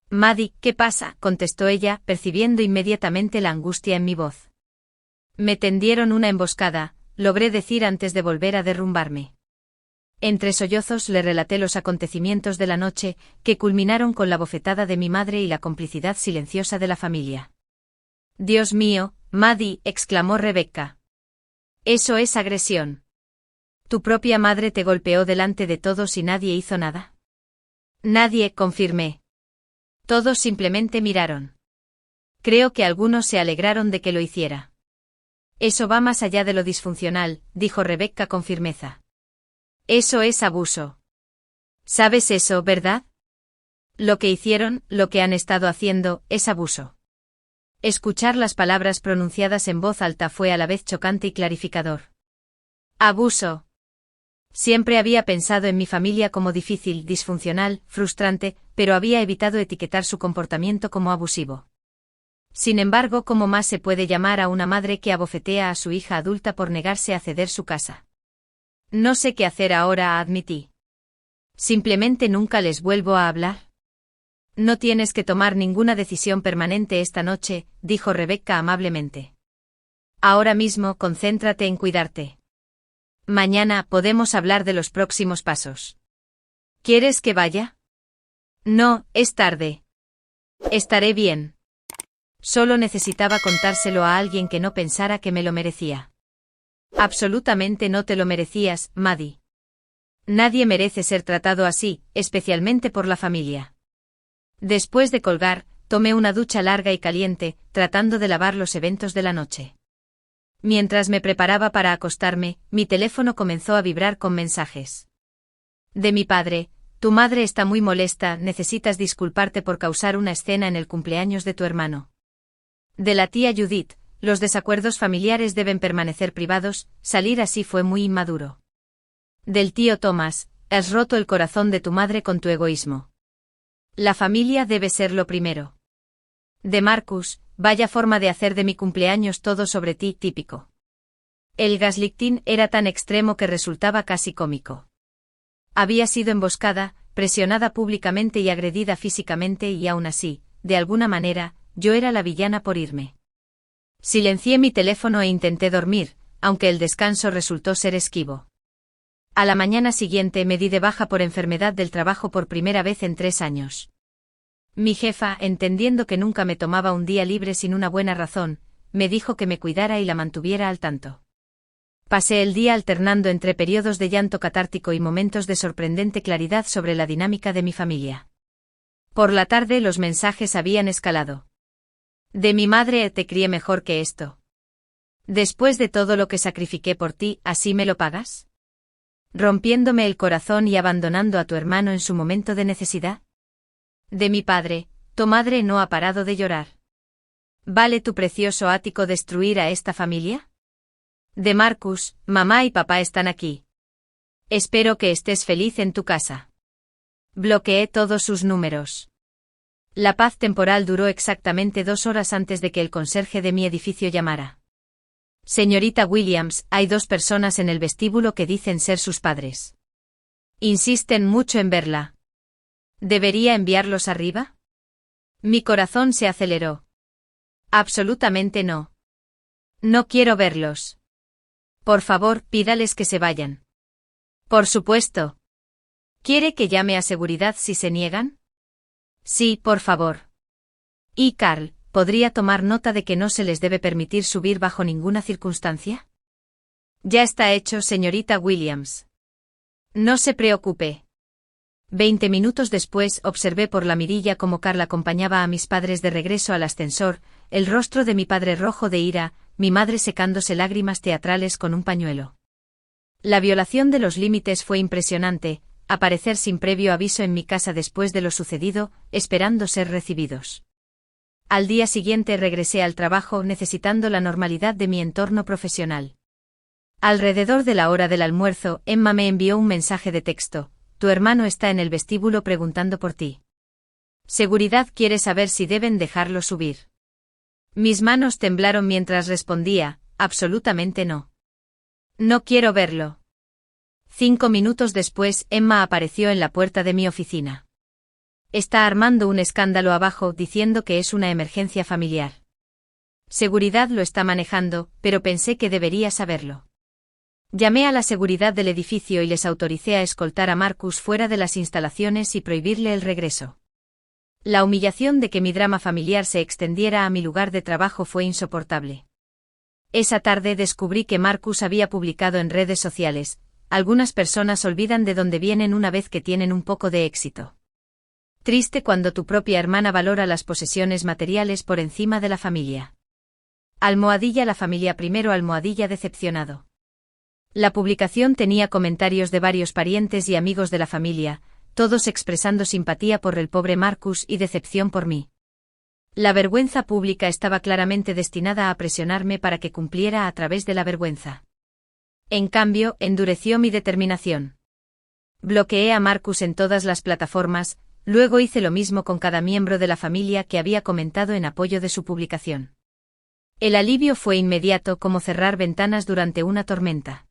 «Maddie, ¿qué pasa?», contestó ella, percibiendo inmediatamente la angustia en mi voz. «Me tendieron una emboscada», logré decir antes de volver a derrumbarme. Entre sollozos le relaté los acontecimientos de la noche, que culminaron con la bofetada de mi madre y la complicidad silenciosa de la familia. «Dios mío, Maddie», exclamó Rebecca. «Eso es agresión. ¿Tu propia madre te golpeó delante de todos y nadie hizo nada?» «Nadie», confirmé. Todos simplemente miraron. Creo que algunos se alegraron de que lo hiciera. «Eso va más allá de lo disfuncional», dijo Rebecca con firmeza. «Eso es abuso. Sabes eso, ¿verdad? Lo que hicieron, lo que han estado haciendo, es abuso». Escuchar las palabras pronunciadas en voz alta fue a la vez chocante y clarificador. «Abuso». Siempre había pensado en mi familia como difícil, disfuncional, frustrante, pero había evitado etiquetar su comportamiento como abusivo. Sin embargo, ¿cómo más se puede llamar a una madre que abofetea a su hija adulta por negarse a ceder su casa? «No sé qué hacer ahora», admití. «Simplemente nunca les vuelvo a hablar». No tienes que tomar ninguna decisión permanente esta noche, dijo Rebecca amablemente. Ahora mismo concéntrate en cuidarte. Mañana podemos hablar de los próximos pasos. ¿Quieres que vaya? No, es tarde. Estaré bien. Solo necesitaba contárselo a alguien que no pensara que me lo merecía. Absolutamente no te lo merecías, Maddie. Nadie merece ser tratado así, especialmente por la familia. Después de colgar, tomé una ducha larga y caliente, tratando de lavar los eventos de la noche. Mientras me preparaba para acostarme, mi teléfono comenzó a vibrar con mensajes. De mi padre: tu madre está muy molesta, necesitas disculparte por causar una escena en el cumpleaños de tu hermano. De la tía Judith: los desacuerdos familiares deben permanecer privados, salir así fue muy inmaduro. Del tío Thomas: has roto el corazón de tu madre con tu egoísmo. La familia debe ser lo primero. De Marcus: vaya forma de hacer de mi cumpleaños todo sobre ti, típico. El gaslighting era tan extremo que resultaba casi cómico. Había sido emboscada, presionada públicamente y agredida físicamente y aún así, de alguna manera, yo era la villana por irme. Silencié mi teléfono e intenté dormir, aunque el descanso resultó ser esquivo. A la mañana siguiente me di de baja por enfermedad del trabajo por primera vez en 3 años. Mi jefa, entendiendo que nunca me tomaba un día libre sin una buena razón, me dijo que me cuidara y la mantuviera al tanto. Pasé el día alternando entre periodos de llanto catártico y momentos de sorprendente claridad sobre la dinámica de mi familia. Por la tarde los mensajes habían escalado. De mi madre: te crié mejor que esto. Después de todo lo que sacrifiqué por ti, ¿así me lo pagas? Rompiéndome el corazón y abandonando a tu hermano en su momento de necesidad. De mi padre: tu madre no ha parado de llorar. ¿Vale tu precioso ático destruir a esta familia? De Marcus: mamá y papá están aquí. Espero que estés feliz en tu casa. Bloqueé todos sus números. La paz temporal duró exactamente 2 horas antes de que el conserje de mi edificio llamara. Señorita Williams: hay 2 personas en el vestíbulo que dicen ser sus padres. Insisten mucho en verla. ¿Debería enviarlos arriba? Mi corazón se aceleró. Absolutamente no. No quiero verlos. Por favor, pídales que se vayan. Por supuesto. ¿Quiere que llame a seguridad si se niegan? Sí, por favor. Y Carl: ¿podría tomar nota de que no se les debe permitir subir bajo ninguna circunstancia? Ya está hecho, señorita Williams. No se preocupe. 20 minutos después observé por la mirilla cómo Carl acompañaba a mis padres de regreso al ascensor, el rostro de mi padre rojo de ira, mi madre secándose lágrimas teatrales con un pañuelo. La violación de los límites fue impresionante, aparecer sin previo aviso en mi casa después de lo sucedido, esperando ser recibidos. Al día siguiente regresé al trabajo necesitando la normalidad de mi entorno profesional. Alrededor de la hora del almuerzo, Emma me envió un mensaje de texto: tu hermano está en el vestíbulo preguntando por ti. Seguridad quiere saber si deben dejarlo subir. Mis manos temblaron mientras respondía: absolutamente no. No quiero verlo. 5 minutos después, Emma apareció en la puerta de mi oficina. Está armando un escándalo abajo diciendo que es una emergencia familiar. Seguridad lo está manejando, pero pensé que debería saberlo. Llamé a la seguridad del edificio y les autoricé a escoltar a Marcus fuera de las instalaciones y prohibirle el regreso. La humillación de que mi drama familiar se extendiera a mi lugar de trabajo fue insoportable. Esa tarde descubrí que Marcus había publicado en redes sociales: algunas personas olvidan de dónde vienen una vez que tienen un poco de éxito. Triste cuando tu propia hermana valora las posesiones materiales por encima de la familia. La familia primero. Decepcionado. La publicación tenía comentarios de varios parientes y amigos de la familia, todos expresando simpatía por el pobre Marcus y decepción por mí. La vergüenza pública estaba claramente destinada a presionarme para que cumpliera a través de la vergüenza. En cambio, endureció mi determinación. Bloqueé a Marcus en todas las plataformas, luego hice lo mismo con cada miembro de la familia que había comentado en apoyo de su publicación. El alivio fue inmediato, como cerrar ventanas durante una tormenta.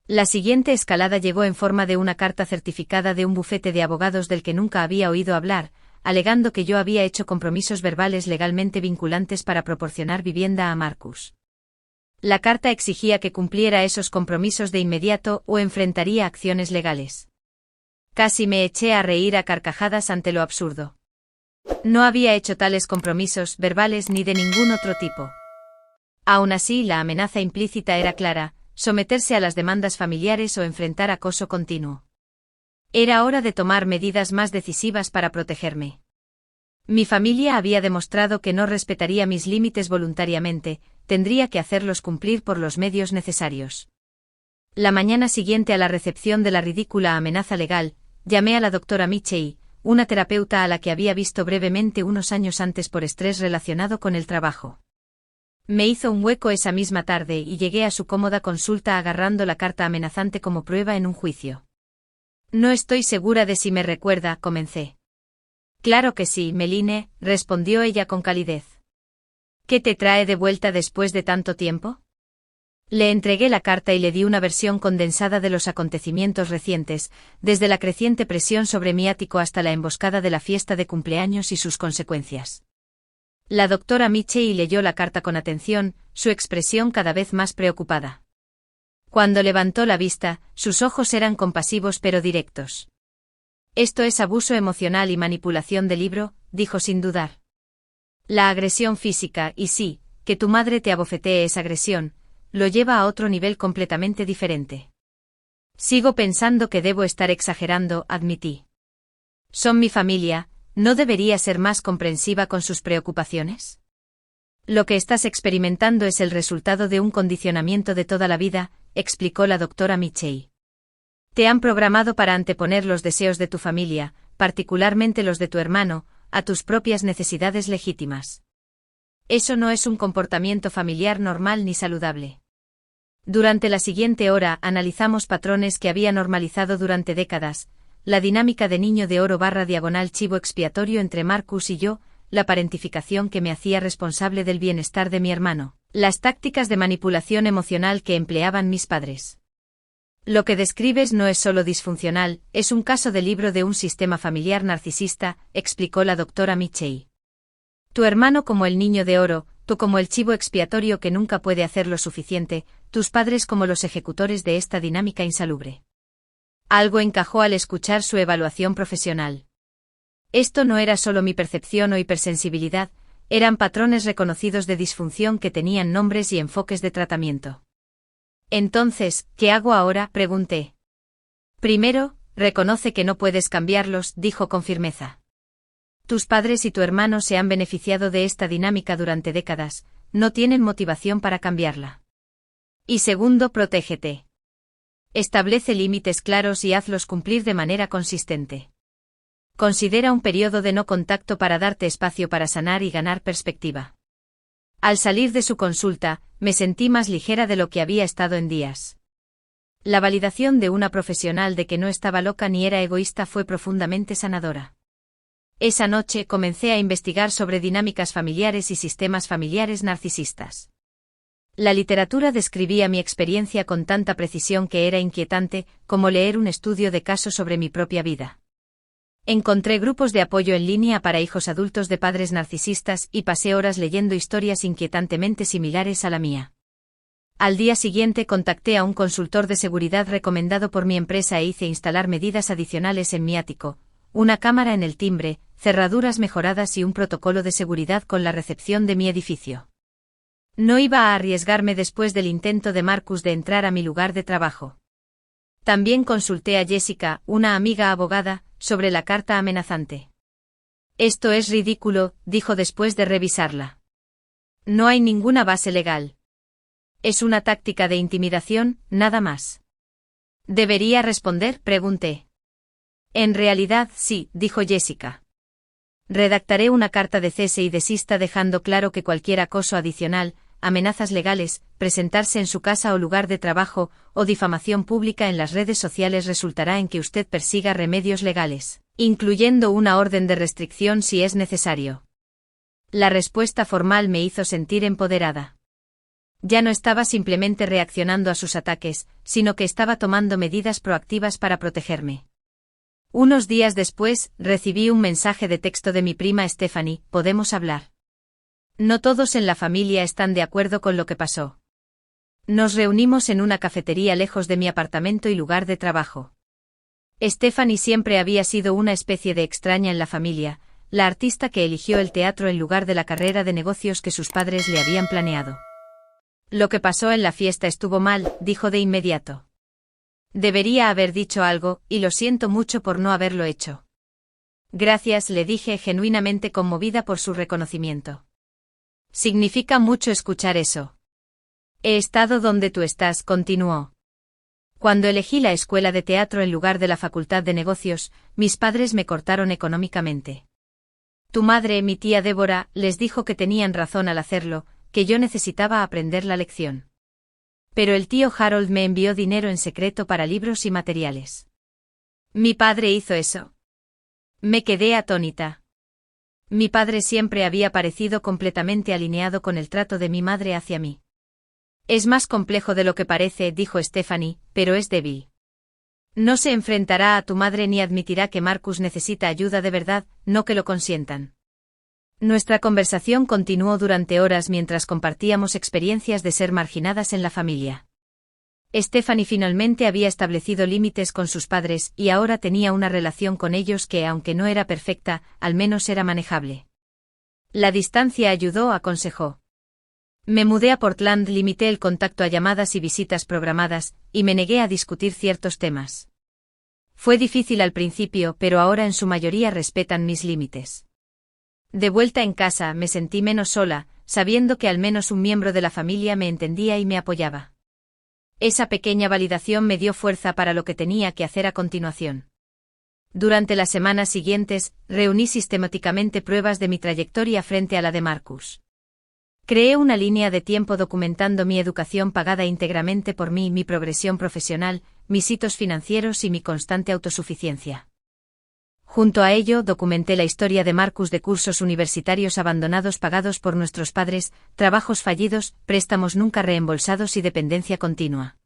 La siguiente escalada llegó en forma de una carta certificada de un bufete de abogados del que nunca había oído hablar, alegando que yo había hecho compromisos verbales legalmente vinculantes para proporcionar vivienda a Marcus. La carta exigía que cumpliera esos compromisos de inmediato o enfrentaría acciones legales. Casi me eché a reír a carcajadas ante lo absurdo. No había hecho tales compromisos verbales ni de ningún otro tipo. Aún así, la amenaza implícita era clara: someterse a las demandas familiares o enfrentar acoso continuo. Era hora de tomar medidas más decisivas para protegerme. Mi familia había demostrado que no respetaría mis límites voluntariamente, tendría que hacerlos cumplir por los medios necesarios. La mañana siguiente a la recepción de la ridícula amenaza legal, llamé a la doctora Mitchell, una terapeuta a la que había visto brevemente unos años antes por estrés relacionado con el trabajo. Me hizo un hueco esa misma tarde y llegué a su cómoda consulta agarrando la carta amenazante como prueba en un juicio. No estoy segura de si me recuerda, comencé. Claro que sí, Meline, respondió ella con calidez. ¿Qué te trae de vuelta después de tanto tiempo? Le entregué la carta y le di una versión condensada de los acontecimientos recientes, desde la creciente presión sobre mi ático hasta la emboscada de la fiesta de cumpleaños y sus consecuencias. La doctora Mitchell leyó la carta con atención, su expresión cada vez más preocupada. Cuando levantó la vista, sus ojos eran compasivos pero directos. Esto es abuso emocional y manipulación de libro, dijo sin dudar. La agresión física, y sí, que tu madre te abofetee es agresión, lo lleva a otro nivel completamente diferente. Sigo pensando que debo estar exagerando, admití. Son mi familia, ¿no debería ser más comprensiva con sus preocupaciones? Lo que estás experimentando es el resultado de un condicionamiento de toda la vida, explicó la doctora Mitchell. Te han programado para anteponer los deseos de tu familia, particularmente los de tu hermano, a tus propias necesidades legítimas. Eso no es un comportamiento familiar normal ni saludable. Durante la siguiente hora analizamos patrones que había normalizado durante décadas, la dinámica de niño de oro / chivo expiatorio entre Marcus y yo, la parentificación que me hacía responsable del bienestar de mi hermano, las tácticas de manipulación emocional que empleaban mis padres. Lo que describes no es solo disfuncional, es un caso de libro de un sistema familiar narcisista, explicó la doctora Mitchell. Tu hermano como el niño de oro, tú como el chivo expiatorio que nunca puede hacer lo suficiente, tus padres como los ejecutores de esta dinámica insalubre. Algo encajó al escuchar su evaluación profesional. Esto no era solo mi percepción o hipersensibilidad, eran patrones reconocidos de disfunción que tenían nombres y enfoques de tratamiento. Entonces, ¿qué hago ahora?, pregunté. Primero, reconoce que no puedes cambiarlos, dijo con firmeza. Tus padres y tu hermano se han beneficiado de esta dinámica durante décadas, no tienen motivación para cambiarla. Y segundo, protégete. Establece límites claros y hazlos cumplir de manera consistente. Considera un periodo de no contacto para darte espacio para sanar y ganar perspectiva. Al salir de su consulta, me sentí más ligera de lo que había estado en días. La validación de una profesional de que no estaba loca ni era egoísta fue profundamente sanadora. Esa noche comencé a investigar sobre dinámicas familiares y sistemas familiares narcisistas. La literatura describía mi experiencia con tanta precisión que era inquietante, como leer un estudio de caso sobre mi propia vida. Encontré grupos de apoyo en línea para hijos adultos de padres narcisistas y pasé horas leyendo historias inquietantemente similares a la mía. Al día siguiente contacté a un consultor de seguridad recomendado por mi empresa e hice instalar medidas adicionales en mi ático, una cámara en el timbre, cerraduras mejoradas y un protocolo de seguridad con la recepción de mi edificio. No iba a arriesgarme después del intento de Marcus de entrar a mi lugar de trabajo. También consulté a Jessica, una amiga abogada, sobre la carta amenazante. Esto es ridículo, dijo después de revisarla. No hay ninguna base legal. Es una táctica de intimidación, nada más. ¿Debería responder?, pregunté. En realidad sí, dijo Jessica. Redactaré una carta de cese y desista dejando claro que cualquier acoso adicional, amenazas legales, presentarse en su casa o lugar de trabajo, o difamación pública en las redes sociales resultará en que usted persiga remedios legales, incluyendo una orden de restricción si es necesario. La respuesta formal me hizo sentir empoderada. Ya no estaba simplemente reaccionando a sus ataques, sino que estaba tomando medidas proactivas para protegerme. Unos días después, recibí un mensaje de texto de mi prima Stephanie: ¿podemos hablar? No todos en la familia están de acuerdo con lo que pasó. Nos reunimos en una cafetería lejos de mi apartamento y lugar de trabajo. Stephanie siempre había sido una especie de extraña en la familia, la artista que eligió el teatro en lugar de la carrera de negocios que sus padres le habían planeado. Lo que pasó en la fiesta estuvo mal, dijo de inmediato. Debería haber dicho algo, y lo siento mucho por no haberlo hecho. Gracias, le dije, genuinamente conmovida por su reconocimiento. Significa mucho escuchar eso. He estado donde tú estás, continuó. Cuando elegí la escuela de teatro en lugar de la facultad de negocios, mis padres me cortaron económicamente. Tu madre, mi tía Débora, les dijo que tenían razón al hacerlo, que yo necesitaba aprender la lección. Pero el tío Harold me envió dinero en secreto para libros y materiales. ¿Mi padre hizo eso? Me quedé atónita. Mi padre siempre había parecido completamente alineado con el trato de mi madre hacia mí. Es más complejo de lo que parece, dijo Stephanie, pero es débil. No se enfrentará a tu madre ni admitirá que Marcus necesita ayuda de verdad, no que lo consientan. Nuestra conversación continuó durante horas mientras compartíamos experiencias de ser marginadas en la familia. Stephanie finalmente había establecido límites con sus padres y ahora tenía una relación con ellos que, aunque no era perfecta, al menos era manejable. La distancia ayudó, aconsejó. Me mudé a Portland, limité el contacto a llamadas y visitas programadas, y me negué a discutir ciertos temas. Fue difícil al principio, pero ahora en su mayoría respetan mis límites. De vuelta en casa, me sentí menos sola, sabiendo que al menos un miembro de la familia me entendía y me apoyaba. Esa pequeña validación me dio fuerza para lo que tenía que hacer a continuación. Durante las semanas siguientes, reuní sistemáticamente pruebas de mi trayectoria frente a la de Marcus. Creé una línea de tiempo documentando mi educación pagada íntegramente por mí, mi progresión profesional, mis hitos financieros y mi constante autosuficiencia. Junto a ello, documenté la historia de Marcus de cursos universitarios abandonados pagados por nuestros padres, trabajos fallidos, préstamos nunca reembolsados y dependencia continua.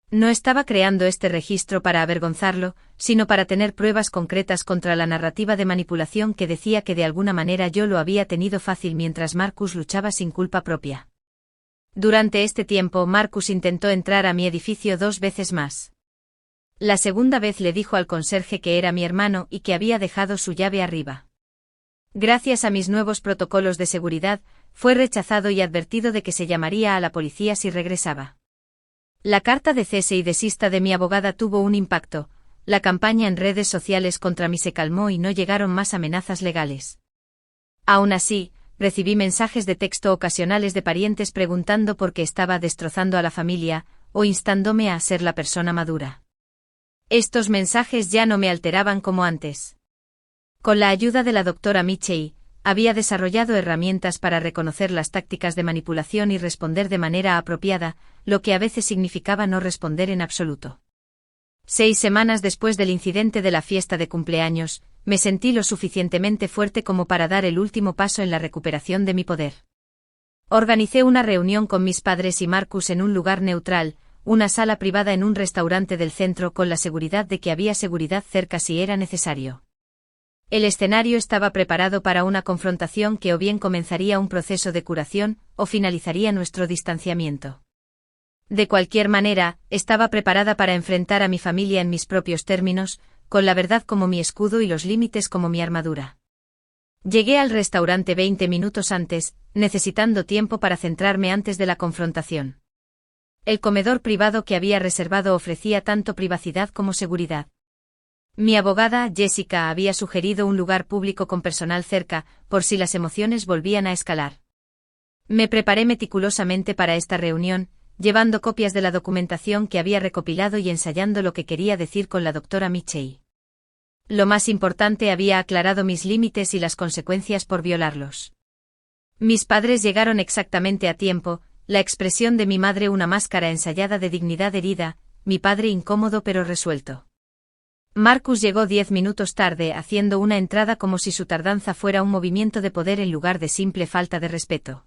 No estaba creando este registro para avergonzarlo, sino para tener pruebas concretas contra la narrativa de manipulación que decía que de alguna manera yo lo había tenido fácil mientras Marcus luchaba sin culpa propia. Durante este tiempo, Marcus intentó entrar a mi edificio 2 veces más. La segunda vez le dijo al conserje que era mi hermano y que había dejado su llave arriba. Gracias a mis nuevos protocolos de seguridad, fue rechazado y advertido de que se llamaría a la policía si regresaba. La carta de cese y desista de mi abogada tuvo un impacto. La campaña en redes sociales contra mí se calmó y no llegaron más amenazas legales. Aún así, recibí mensajes de texto ocasionales de parientes preguntando por qué estaba destrozando a la familia, o instándome a ser la persona madura. Estos mensajes ya no me alteraban como antes. Con la ayuda de la doctora Michei, había desarrollado herramientas para reconocer las tácticas de manipulación y responder de manera apropiada, lo que a veces significaba no responder en absoluto. 6 semanas después del incidente de la fiesta de cumpleaños, me sentí lo suficientemente fuerte como para dar el último paso en la recuperación de mi poder. Organicé una reunión con mis padres y Marcus en un lugar neutral, una sala privada en un restaurante del centro con la seguridad de que había seguridad cerca si era necesario. El escenario estaba preparado para una confrontación que o bien comenzaría un proceso de curación, o finalizaría nuestro distanciamiento. De cualquier manera, estaba preparada para enfrentar a mi familia en mis propios términos, con la verdad como mi escudo y los límites como mi armadura. Llegué al restaurante 20 minutos antes, necesitando tiempo para centrarme antes de la confrontación. El comedor privado que había reservado ofrecía tanto privacidad como seguridad. Mi abogada, Jessica, había sugerido un lugar público con personal cerca, por si las emociones volvían a escalar. Me preparé meticulosamente para esta reunión, llevando copias de la documentación que había recopilado y ensayando lo que quería decir con la doctora Michei. Lo más importante, había aclarado mis límites y las consecuencias por violarlos. Mis padres llegaron exactamente a tiempo, la expresión de mi madre una máscara ensayada de dignidad herida, mi padre incómodo pero resuelto. Marcus llegó 10 minutos tarde, haciendo una entrada como si su tardanza fuera un movimiento de poder en lugar de simple falta de respeto.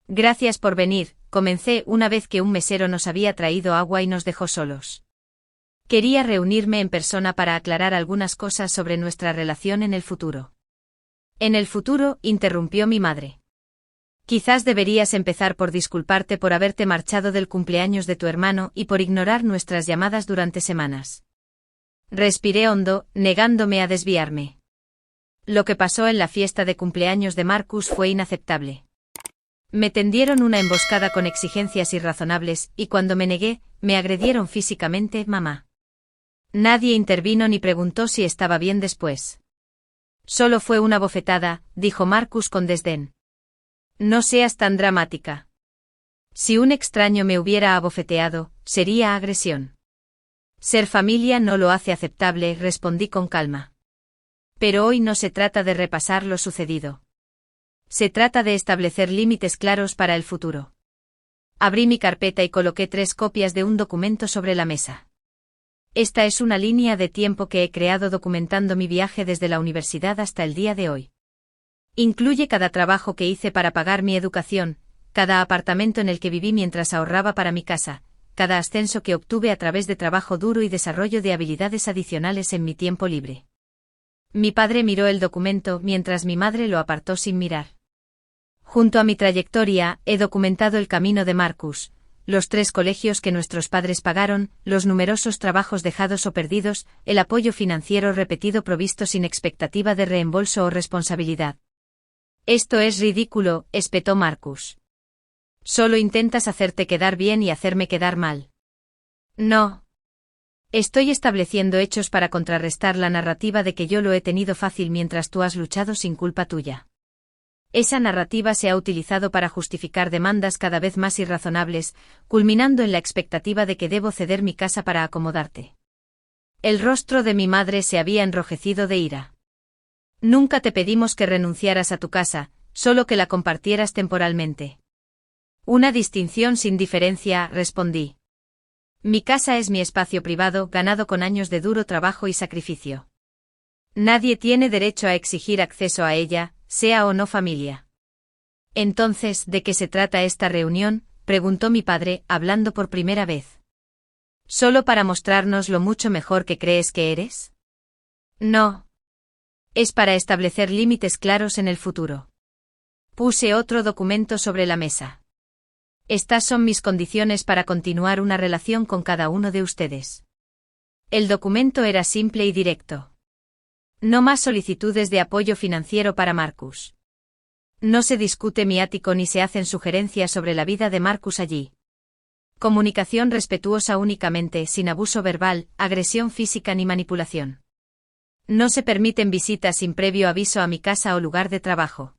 Gracias por venir, comencé una vez que un mesero nos había traído agua y nos dejó solos. Quería reunirme en persona para aclarar algunas cosas sobre nuestra relación en el futuro. En el futuro, interrumpió mi madre. Quizás deberías empezar por disculparte por haberte marchado del cumpleaños de tu hermano y por ignorar nuestras llamadas durante semanas. Respiré hondo, negándome a desviarme. Lo que pasó en la fiesta de cumpleaños de Marcus fue inaceptable. Me tendieron una emboscada con exigencias irrazonables, y cuando me negué, me agredieron físicamente, mamá. Nadie intervino ni preguntó si estaba bien después. Solo fue una bofetada, dijo Marcus con desdén. No seas tan dramática. Si un extraño me hubiera abofeteado, sería agresión. Ser familia no lo hace aceptable, respondí con calma. Pero hoy no se trata de repasar lo sucedido. Se trata de establecer límites claros para el futuro. Abrí mi carpeta y coloqué 3 copias de un documento sobre la mesa. Esta es una línea de tiempo que he creado documentando mi viaje desde la universidad hasta el día de hoy. Incluye cada trabajo que hice para pagar mi educación, cada apartamento en el que viví mientras ahorraba para mi casa, cada ascenso que obtuve a través de trabajo duro y desarrollo de habilidades adicionales en mi tiempo libre. Mi padre miró el documento mientras mi madre lo apartó sin mirar. Junto a mi trayectoria, he documentado el camino de Marcus, los 3 colegios que nuestros padres pagaron, los numerosos trabajos dejados o perdidos, el apoyo financiero repetido provisto sin expectativa de reembolso o responsabilidad. Esto es ridículo, espetó Marcus. Solo intentas hacerte quedar bien y hacerme quedar mal. No. Estoy estableciendo hechos para contrarrestar la narrativa de que yo lo he tenido fácil mientras tú has luchado sin culpa tuya. Esa narrativa se ha utilizado para justificar demandas cada vez más irrazonables, culminando en la expectativa de que debo ceder mi casa para acomodarte. El rostro de mi madre se había enrojecido de ira. Nunca te pedimos que renunciaras a tu casa, solo que la compartieras temporalmente. Una distinción sin diferencia, respondí. Mi casa es mi espacio privado, ganado con años de duro trabajo y sacrificio. Nadie tiene derecho a exigir acceso a ella, sea o no familia. Entonces, ¿de qué se trata esta reunión?, preguntó mi padre, hablando por primera vez. ¿Solo para mostrarnos lo mucho mejor que crees que eres? No. Es para establecer límites claros en el futuro. Puse otro documento sobre la mesa. Estas son mis condiciones para continuar una relación con cada uno de ustedes. El documento era simple y directo. No más solicitudes de apoyo financiero para Marcus. No se discute mi ático ni se hacen sugerencias sobre la vida de Marcus allí. Comunicación respetuosa únicamente, sin abuso verbal, agresión física ni manipulación. No se permiten visitas sin previo aviso a mi casa o lugar de trabajo.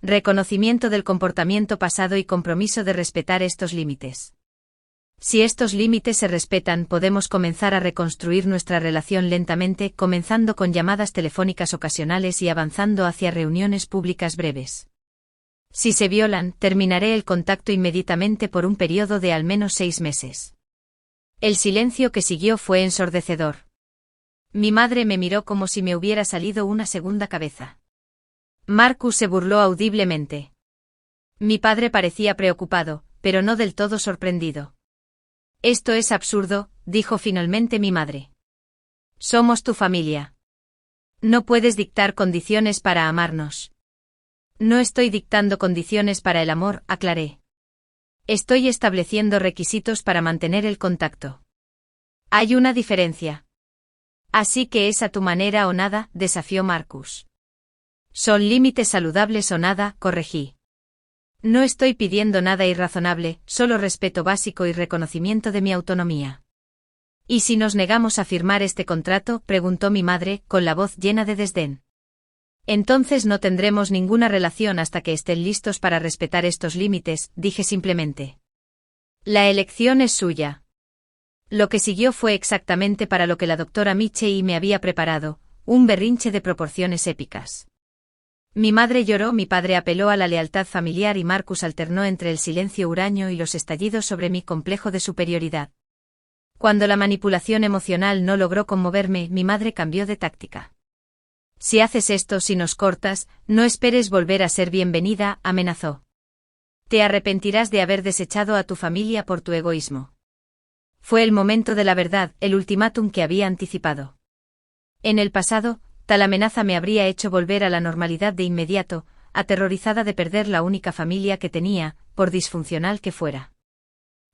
Reconocimiento del comportamiento pasado y compromiso de respetar estos límites. Si estos límites se respetan, podemos comenzar a reconstruir nuestra relación lentamente, comenzando con llamadas telefónicas ocasionales y avanzando hacia reuniones públicas breves. Si se violan, terminaré el contacto inmediatamente por un periodo de al menos 6 meses. El silencio que siguió fue ensordecedor. Mi madre me miró como si me hubiera salido una segunda cabeza. Marcus se burló audiblemente. Mi padre parecía preocupado, pero no del todo sorprendido. Esto es absurdo, dijo finalmente mi madre. Somos tu familia. No puedes dictar condiciones para amarnos. No estoy dictando condiciones para el amor, aclaré. Estoy estableciendo requisitos para mantener el contacto. Hay una diferencia. Así que es a tu manera o nada, desafió Marcus. Son límites saludables o nada, corregí. No estoy pidiendo nada irrazonable, solo respeto básico y reconocimiento de mi autonomía. ¿Y si nos negamos a firmar este contrato?, preguntó mi madre, con la voz llena de desdén. Entonces no tendremos ninguna relación hasta que estén listos para respetar estos límites, dije simplemente. La elección es suya. Lo que siguió fue exactamente para lo que la doctora Michei me había preparado, un berrinche de proporciones épicas. Mi madre lloró, mi padre apeló a la lealtad familiar y Marcus alternó entre el silencio huraño y los estallidos sobre mi complejo de superioridad. Cuando la manipulación emocional no logró conmoverme, mi madre cambió de táctica. Si haces esto, si nos cortas, no esperes volver a ser bienvenida, amenazó. Te arrepentirás de haber desechado a tu familia por tu egoísmo. Fue el momento de la verdad, el ultimátum que había anticipado. En el pasado, tal amenaza me habría hecho volver a la normalidad de inmediato, aterrorizada de perder la única familia que tenía, por disfuncional que fuera.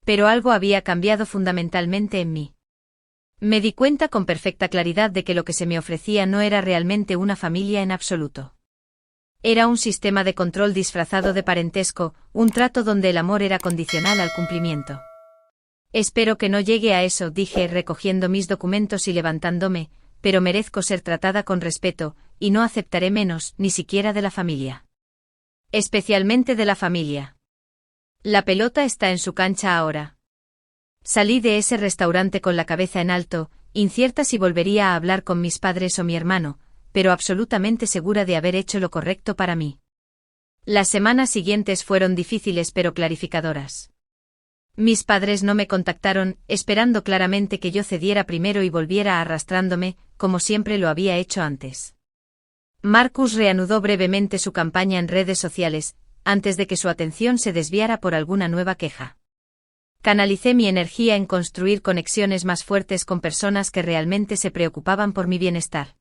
Pero algo había cambiado fundamentalmente en mí. Me di cuenta con perfecta claridad de que lo que se me ofrecía no era realmente una familia en absoluto. Era un sistema de control disfrazado de parentesco, un trato donde el amor era condicional al cumplimiento. Espero que no llegue a eso, dije recogiendo mis documentos y levantándome, pero merezco ser tratada con respeto, y no aceptaré menos, ni siquiera de la familia. Especialmente de la familia. La pelota está en su cancha ahora. Salí de ese restaurante con la cabeza en alto, incierta si volvería a hablar con mis padres o mi hermano, pero absolutamente segura de haber hecho lo correcto para mí. Las semanas siguientes fueron difíciles pero clarificadoras. Mis padres no me contactaron, esperando claramente que yo cediera primero y volviera arrastrándome, como siempre lo había hecho antes. Marcus reanudó brevemente su campaña en redes sociales, antes de que su atención se desviara por alguna nueva queja. Canalicé mi energía en construir conexiones más fuertes con personas que realmente se preocupaban por mi bienestar.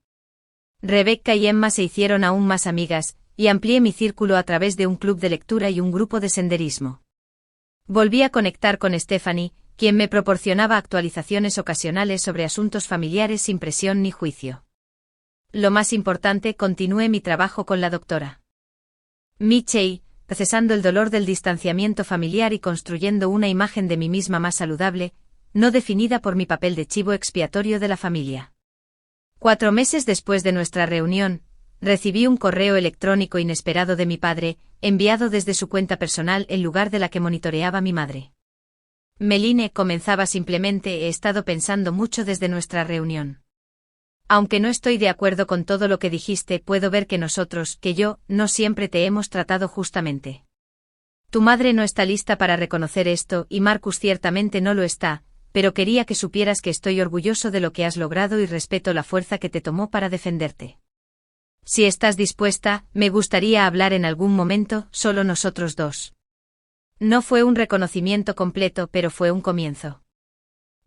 Rebecca y Emma se hicieron aún más amigas, y amplié mi círculo a través de un club de lectura y un grupo de senderismo. Volví a conectar con Stephanie, quien me proporcionaba actualizaciones ocasionales sobre asuntos familiares sin presión ni juicio. Lo más importante, continué mi trabajo con la doctora Mitchell, procesando el dolor del distanciamiento familiar y construyendo una imagen de mí misma más saludable, no definida por mi papel de chivo expiatorio de la familia. 4 meses después de nuestra reunión, recibí un correo electrónico inesperado de mi padre, enviado desde su cuenta personal en lugar de la que monitoreaba mi madre. Meline, comenzaba simplemente: he estado pensando mucho desde nuestra reunión. Aunque no estoy de acuerdo con todo lo que dijiste, puedo ver que nosotros, que yo, no siempre te hemos tratado justamente. Tu madre no está lista para reconocer esto y Marcus ciertamente no lo está, pero quería que supieras que estoy orgulloso de lo que has logrado y respeto la fuerza que te tomó para defenderte. Si estás dispuesta, me gustaría hablar en algún momento, solo nosotros dos. No fue un reconocimiento completo, pero fue un comienzo.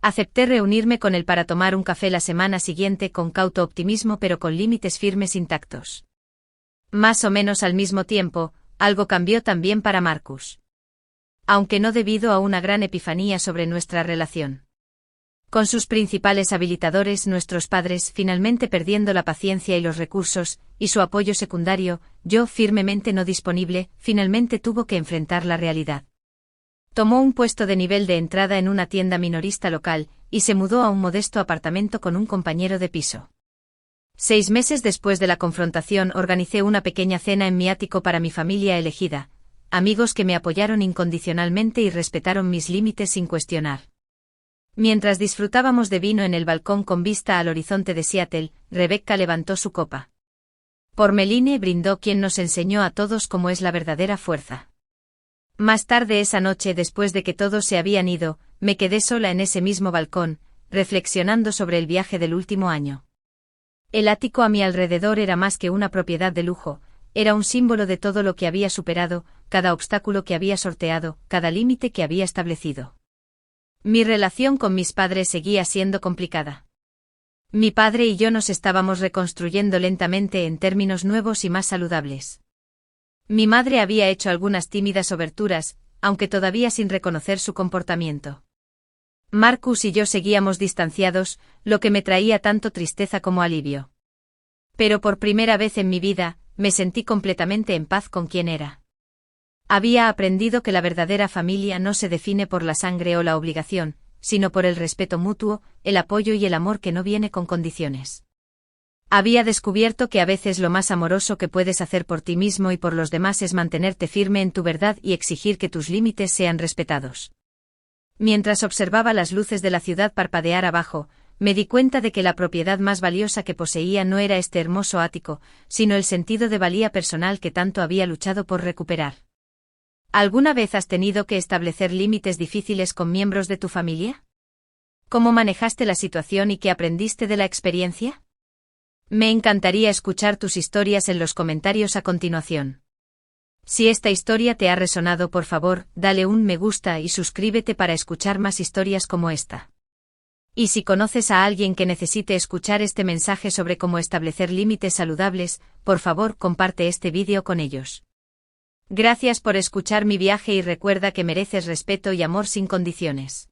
Acepté reunirme con él para tomar un café la semana siguiente con cauto optimismo pero con límites firmes intactos. Más o menos al mismo tiempo, algo cambió también para Marcus. Aunque no debido a una gran epifanía sobre nuestra relación. Con sus principales habilitadores, nuestros padres finalmente perdiendo la paciencia y los recursos, y su apoyo secundario, yo firmemente no disponible, finalmente tuvo que enfrentar la realidad. Tomó un puesto de nivel de entrada en una tienda minorista local, y se mudó a un modesto apartamento con un compañero de piso. 6 meses después de la confrontación organicé una pequeña cena en mi ático para mi familia elegida, amigos que me apoyaron incondicionalmente y respetaron mis límites sin cuestionar. Mientras disfrutábamos de vino en el balcón con vista al horizonte de Seattle, Rebecca levantó su copa. Por Meline brindó, quien nos enseñó a todos cómo es la verdadera fuerza. Más tarde esa noche, después de que todos se habían ido, me quedé sola en ese mismo balcón, reflexionando sobre el viaje del último año. El ático a mi alrededor era más que una propiedad de lujo, era un símbolo de todo lo que había superado, cada obstáculo que había sorteado, cada límite que había establecido. Mi relación con mis padres seguía siendo complicada. Mi padre y yo nos estábamos reconstruyendo lentamente en términos nuevos y más saludables. Mi madre había hecho algunas tímidas oberturas, aunque todavía sin reconocer su comportamiento. Marcus y yo seguíamos distanciados, lo que me traía tanto tristeza como alivio. Pero por primera vez en mi vida, me sentí completamente en paz con quien era. Había aprendido que la verdadera familia no se define por la sangre o la obligación, sino por el respeto mutuo, el apoyo y el amor que no viene con condiciones. Había descubierto que a veces lo más amoroso que puedes hacer por ti mismo y por los demás es mantenerte firme en tu verdad y exigir que tus límites sean respetados. Mientras observaba las luces de la ciudad parpadear abajo, me di cuenta de que la propiedad más valiosa que poseía no era este hermoso ático, sino el sentido de valía personal que tanto había luchado por recuperar. ¿Alguna vez has tenido que establecer límites difíciles con miembros de tu familia? ¿Cómo manejaste la situación y qué aprendiste de la experiencia? Me encantaría escuchar tus historias en los comentarios a continuación. Si esta historia te ha resonado, por favor, dale un me gusta y suscríbete para escuchar más historias como esta. Y si conoces a alguien que necesite escuchar este mensaje sobre cómo establecer límites saludables, por favor, comparte este vídeo con ellos. Gracias por escuchar mi viaje y recuerda que mereces respeto y amor sin condiciones.